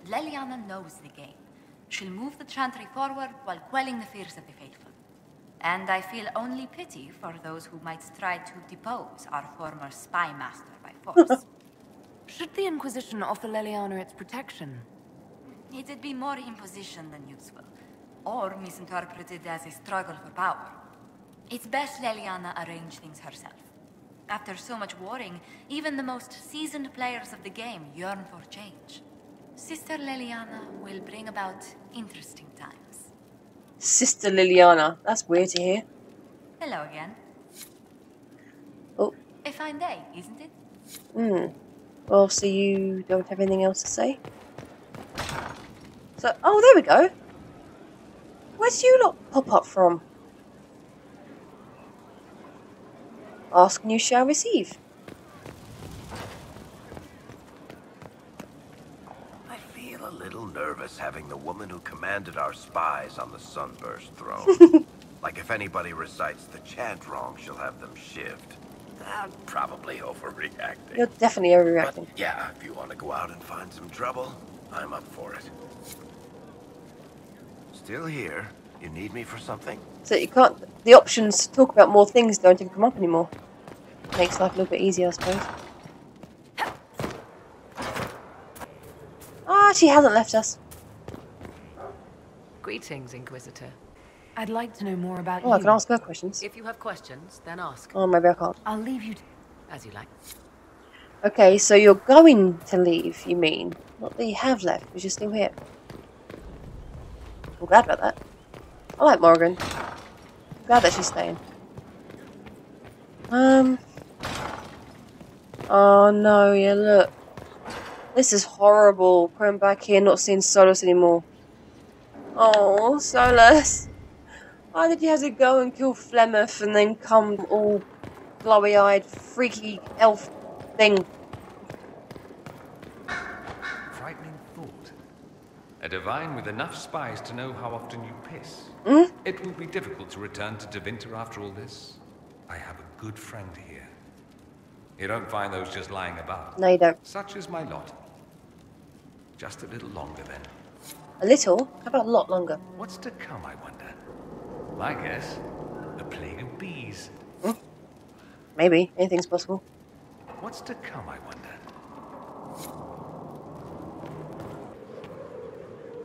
Leliana knows the game. She'll move the Chantry forward while quelling the fears of the faithful. And I feel only pity for those who might try to depose our former spy master by force. Should the Inquisition offer Leliana its protection? It'd be more imposition than useful, or misinterpreted as a struggle for power. It's best Leliana arrange things herself. After so much warring, even the most seasoned players of the game yearn for change. Sister Leliana will bring about interesting times. Sister Liliana. That's weird to hear. Hello again. Oh. A fine day, isn't it? Well, so you don't have anything else to say? So, oh, there we go. Where did you lot pop up from? Ask and you shall receive. I feel a little nervous having the woman who commanded our spies on the Sunburst throne. Like if anybody recites the chant wrong, she'll have them shivved. I'm probably overreacting. You're definitely overreacting. But yeah, if you want to go out and find some trouble, I'm up for it. Still here. You need me for something? So you can't... The options to talk about more things don't even come up anymore. Makes life a little bit easier, I suppose. Ah, she hasn't left us. Greetings, Inquisitor. I'd like to know more about Oh, you. I can ask her questions. If you have questions, then ask. Oh, maybe I can't. I'll leave you as you like. Okay, so you're going to leave, you mean? Not that you have left, because you're still here. I'm glad about that. I like Morgan. I'm glad that she's staying. Oh no, yeah, look. This is horrible. Coming back here, not seeing Solus anymore. Oh, Solus. Why did you have to go and kill Flemeth and then come all glowy-eyed, freaky elf thing? Frightening thought. A divine with enough spies to know how often you piss. Mm? It will be difficult to return to Devinter after all this. I have a good friend here. You don't find those just lying about. No, you don't. Such is my lot. Just a little longer then. A little? How about a lot longer? What's to come, I wonder? My guess, a plague of bees. Mm? Maybe. Anything's possible. What's to come, I wonder?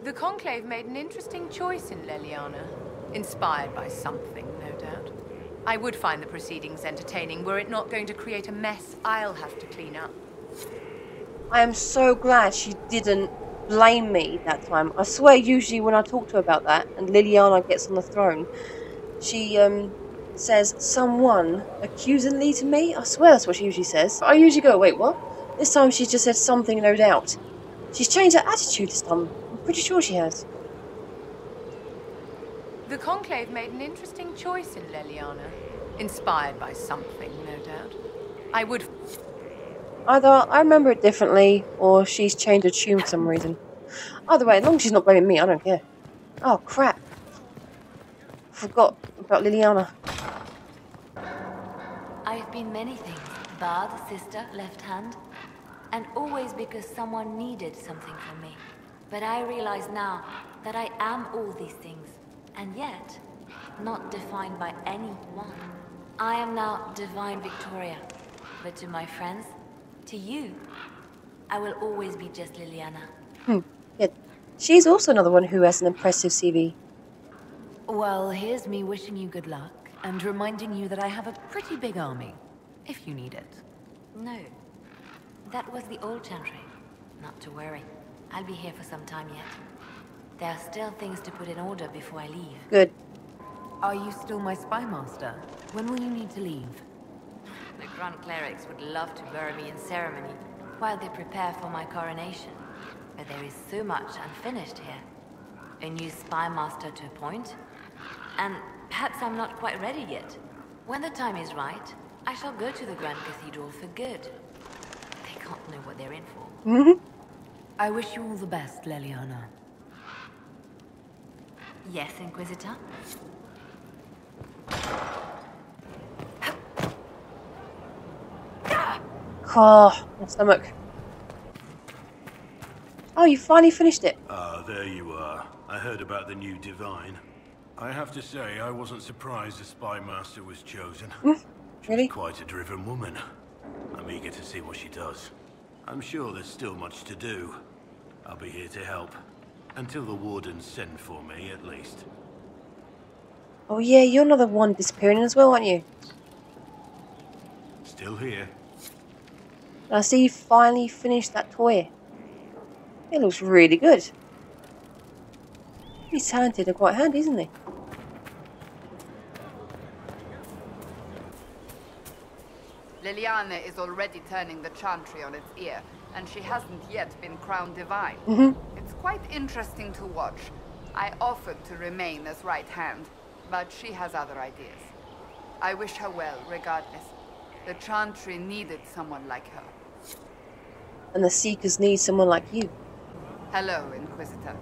The Conclave made an interesting choice in Leliana. Inspired by something, no doubt. I would find the proceedings entertaining were it not going to create a mess I'll have to clean up. I am so glad she didn't blame me that time. I swear usually when I talk to her about that and Liliana gets on the throne, she says someone accusingly to me. I swear that's what she usually says. I usually go, wait, what? This time she just said something, no doubt. She's changed her attitude this time. I'm pretty sure she has. The Conclave made an interesting choice in Leliana. Inspired by something, no doubt. I would... Either I remember it differently, or she's changed her tune for some reason. Either way, as long as she's not blaming me, I don't care. Oh, crap. Forgot about Liliana. I've been many things. Bard, sister, left hand. And always because someone needed something from me. But I realize now that I am all these things. And yet, not defined by anyone. I am now Divine Victoria. But to my friends, to you, I will always be just Liliana. Yeah. She's also another one who has an impressive CV. Well, here's me wishing you good luck, and reminding you that I have a pretty big army, if you need it. No. That was the old Chantry. Not to worry. I'll be here for some time yet. There are still things to put in order before I leave. Good. Are you still my spy master? When will you need to leave? The Grand Clerics would love to bury me in ceremony while they prepare for my coronation. But there is so much unfinished here. A new spy master to appoint. And perhaps I'm not quite ready yet. When the time is right, I shall go to the Grand Cathedral for good. They can't know what they're in for. I wish you all the best, Leliana. Yes, Inquisitor? Oh, my stomach. Oh, you finally finished it. Ah, there you are. I heard about the new Divine. I have to say, I wasn't surprised the Spy Master was chosen. Really? She's quite a driven woman. I'm eager to see what she does. I'm sure there's still much to do. I'll be here to help. Until the Wardens send for me, at least. Oh yeah, you're another one disappearing as well, aren't you? Still here. I see you finally finished that toy. It looks really good. He's talented and quite handy, isn't he? Liliana is already turning the Chantry on its ear, and she hasn't yet been crowned divine. It's quite interesting to watch. I offered to remain as right hand, but she has other ideas. I wish her well, regardless. The Chantry needed someone like her. And the Seekers need someone like you. Hello, Inquisitor.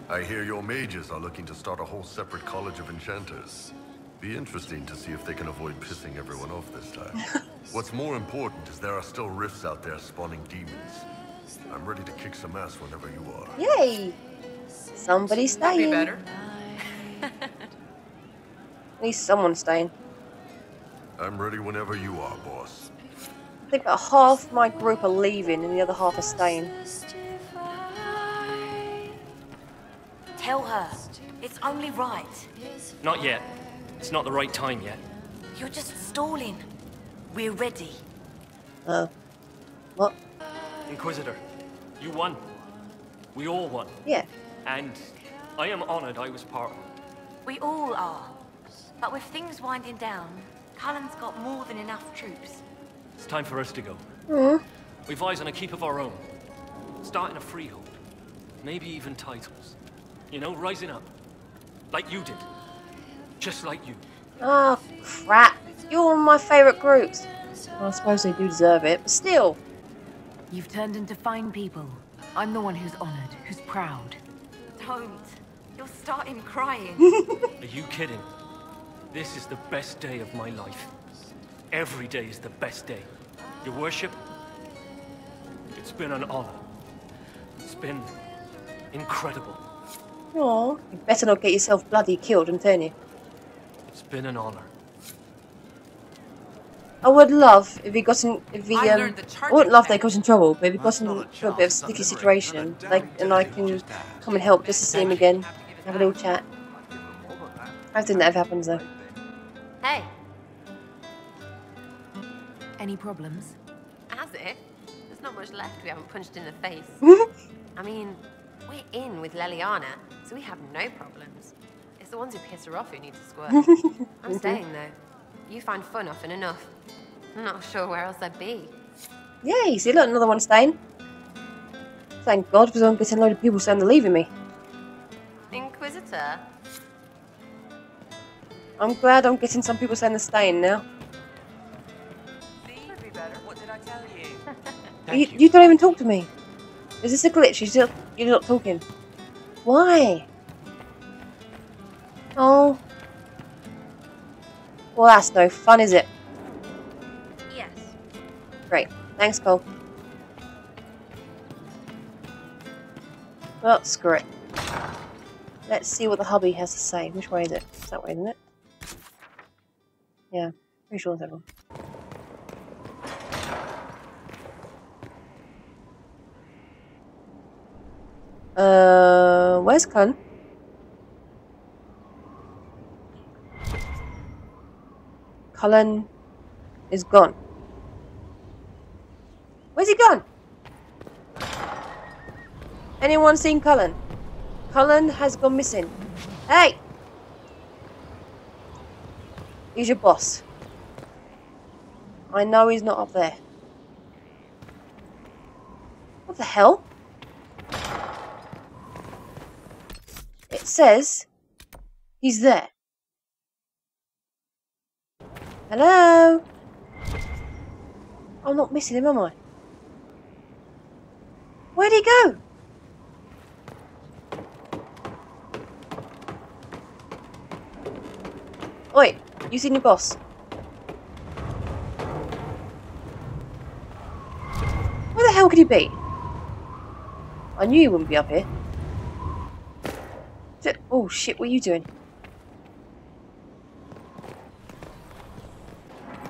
I hear your mages are looking to start a whole separate college of enchanters. Be interesting to see if they can avoid pissing everyone off this time. What's more important is there are still rifts out there spawning demons. I'm ready to kick some ass whenever you are. Yay! Somebody's staying. Be better. At least someone's staying. I'm ready whenever you are, boss. I think about half my group are leaving and the other half are staying. Tell her. It's only right. Not yet. It's not the right time yet. You're just stalling. We're ready. What? Inquisitor, you won. We all won. Yeah. And I am honored I was part of it. We all are. But with things winding down, Cullen's got more than enough troops. It's time for us to go. Mm. We've eyes on a keep of our own. Starting a freehold. Maybe even titles. You know, rising up. Like you did. Just like you. Oh, crap. You're one of my favourite groups. Well, I suppose they do deserve it, but still. You've turned into fine people. I'm the one who's honored, who's proud. Don't. You're starting crying. Are you kidding? This is the best day of my life. Every day is the best day. Your worship, it's been an honor. It's been incredible. Aw, you better not get yourself bloody killed, I'm telling you. It's been an honor. I would love if he got in. If he, I wouldn't love that he got in trouble, but if he got into a bit of a sticky situation, like, and I can come and help just to see him again, have a little chat. I don't think that ever happens though. Hey. Any problems? Has it? There's not much left we haven't punched in the face. I mean, we're in with Leliana, so we have no problems. It's the ones who piss her off who need to squirt. I'm staying though. You find fun often enough. I'm not sure where else I'd be. Yay, see look, another one staying. Thank God, because I'm getting a load of people saying they're leaving me. Inquisitor? I'm glad I'm getting some people saying they're staying now. Could be better. What did I tell you? You don't even talk to me. Is this a glitch? You're not talking. Why? Oh. Well, that's no fun, is it? Yes. Great. Thanks, Cole. Well, screw it. Let's see what the hubby has to say. Which way is it? It's that way, isn't it? Yeah, pretty sure it's that one. Where's Cullen? Cullen is gone. Where's he gone? Anyone seen Cullen? Cullen has gone missing. Hey! He's your boss. I know he's not up there. What the hell? It says he's there. Hello? I'm not missing him, am I? Where'd he go? Oi, you seen your boss? Where the hell could he be? I knew he wouldn't be up here. Oh shit, what are you doing?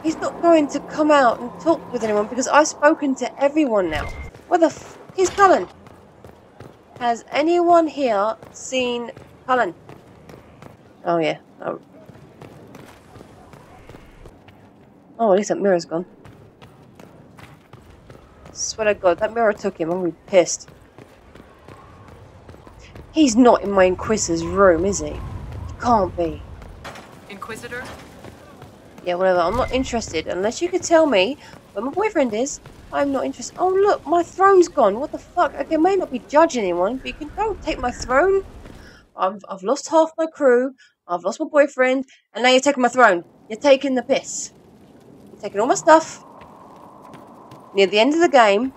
He's not going to come out and talk with anyone because I've spoken to everyone now. Where the f... He's Cullen. Has anyone here seen Cullen? Oh yeah. Oh, at least that mirror's gone. Swear to God, that mirror took him. I'm gonna be pissed. He's not in my Inquisitor's room, is he? He can't be. Inquisitor? Yeah, whatever. I'm not interested. Unless you could tell me where my boyfriend is, I'm not interested. Oh, look, my throne's gone. What the fuck? Okay, I may not be judging anyone, but you can don't take my throne. I've lost half my crew. I've lost my boyfriend, and now you're taking my throne. You're taking the piss. You're taking all my stuff. Near the end of the game.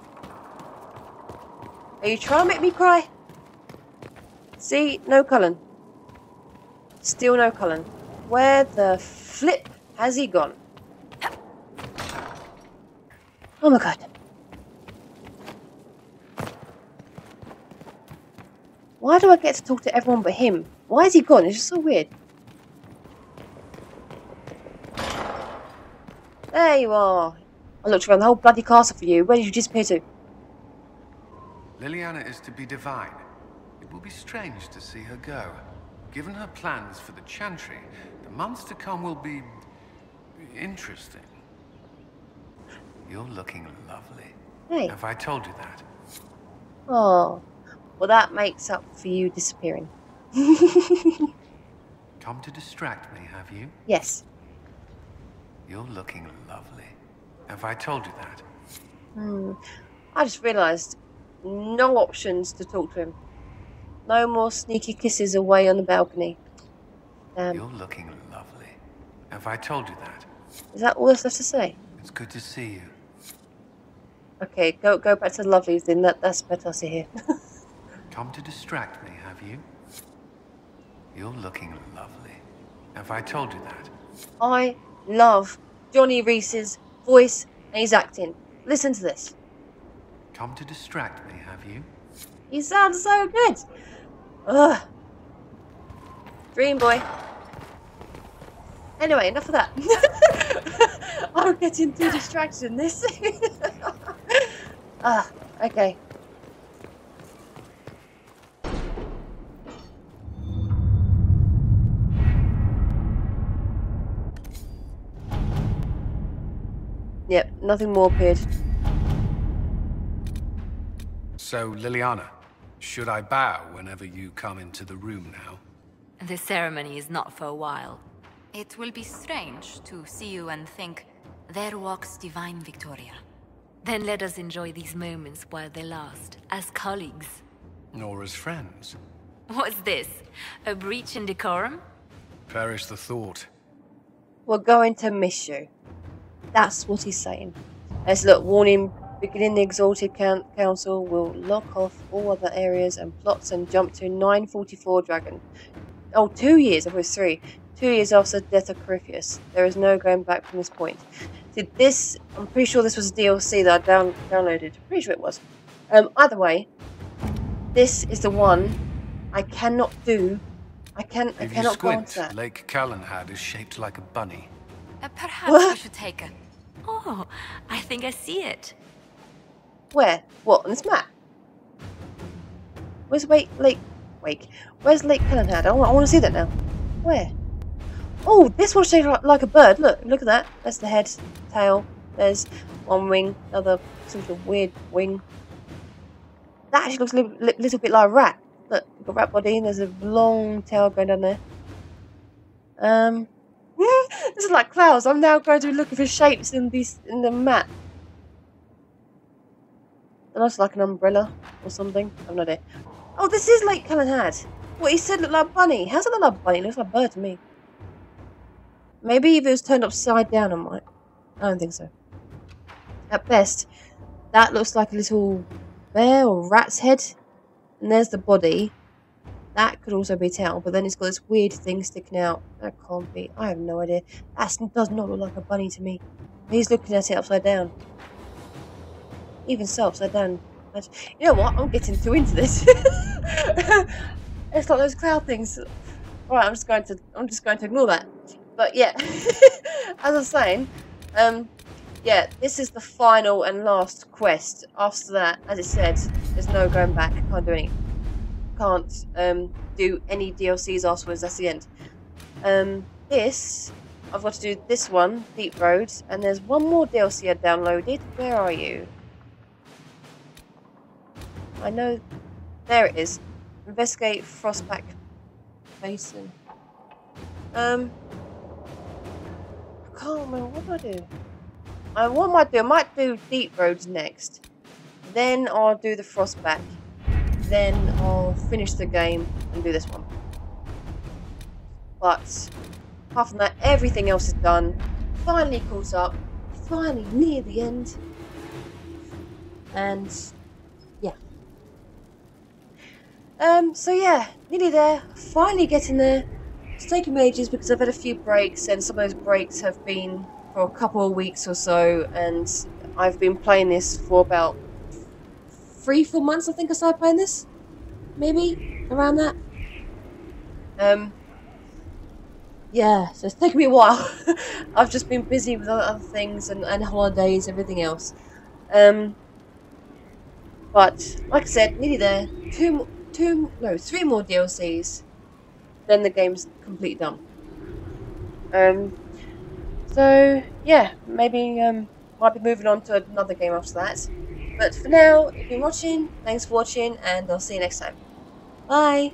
Are you trying to make me cry? See, no Cullen. Still no Cullen. Where the flip has he gone? Oh my god. Why do I get to talk to everyone but him? Why is he gone? It's just so weird. There you are. I looked around the whole bloody castle for you. Where did you disappear to? Liliana is to be divine. It will be strange to see her go. Given her plans for the Chantry, the months to come will be interesting. You're looking lovely. Hey. Have I told you that? Oh. Well, that makes up for you disappearing. Come to distract me, have you? Yes. You're looking lovely. Have I told you that? I just realised no options to talk to him. No more sneaky kisses away on the balcony. You're looking lovely. Have I told you that? Is that all there's left to say? It's good to see you. Okay, go back to the lovelies then. That's better to hear. Come to distract me, have you? You're looking lovely. Have I told you that? I love Johnny Reese's voice and his acting. Listen to this. Come to distract me, have you? He sounds so good. Ugh. Dream boy. Anyway, enough of that. I'm getting too distracted in this. Okay. Yep, nothing more appeared. So, Liliana, should I bow whenever you come into the room now? The ceremony is not for a while. It will be strange to see you and think, there walks divine Victoria. Then let us enjoy these moments while they last, as colleagues. Nor as friends. What's this? A breach in decorum? Perish the thought. We're going to miss you. That's what he's saying. Let's look, warning, beginning the Exalted Council will lock off all other areas and plots and jump to 944 Dragon. Oh, 2 years, it was 3. 2 years after the death of Corypheus. There is no going back from this point. Did this, I'm pretty sure this was a DLC that I downloaded. Pretty sure it was. Either way, this is the one I cannot do. I cannot go on to that. Lake Cullen is shaped like a bunny. Perhaps we should take a... Oh, I think I see it. Where? What, on this map? Where's Where's Lake Cullen? I want to see that now. Where? Oh, this one's shaped like a bird. Look at that. That's the head, tail. There's one wing, another sort of weird wing. That actually looks a little bit like a rat. Look, you've got a rat body and there's a long tail going down there. This is like clouds. I'm now going to be looking for shapes in the map. That looks like an umbrella or something. I have no idea. Oh, this is Lake Cullen. What he said looked like a bunny. How's it look like a bunny? It looks like a bird to me. Maybe if it was turned upside down, I might. I don't think so. At best, that looks like a little bear or rat's head. And there's the body. That could also be tail, but then it's got this weird thing sticking out. That can't be. I have no idea. That does not look like a bunny to me. He's looking at it upside down. Even so, upside down. You know what? I'm getting too into this. It's like those cloud things. Alright, I'm just going to ignore that. But yeah, as I was saying, yeah, this is the final and last quest. After that, as it said, there's no going back. Can't do anything. Can't do any DLCs afterwards. That's the end. This I've got to do this one, Deep Road, and there's one more DLC I downloaded. Where are you? I know. There it is. Investigate Frostback Basin. I can't remember. What do I do? What might I do? I might do Deep Roads next. Then I'll do the Frostback. Then I'll finish the game and do this one. But apart from that, everything else is done. Finally caught up. Finally near the end. And yeah. So yeah, nearly there. Finally getting there. It's taken me ages because I've had a few breaks, and some of those breaks have been for a couple of weeks or so, and I've been playing this for about 3-4 months. I think I started playing this, maybe around that. Yeah, so it's taken me a while. I've just been busy with other things and holidays, everything else. But like I said, nearly there. 3 more DLCs. Then the game's completely done. So yeah, maybe might be moving on to another game after that. But for now, if you've been watching, thanks for watching, and I'll see you next time. Bye!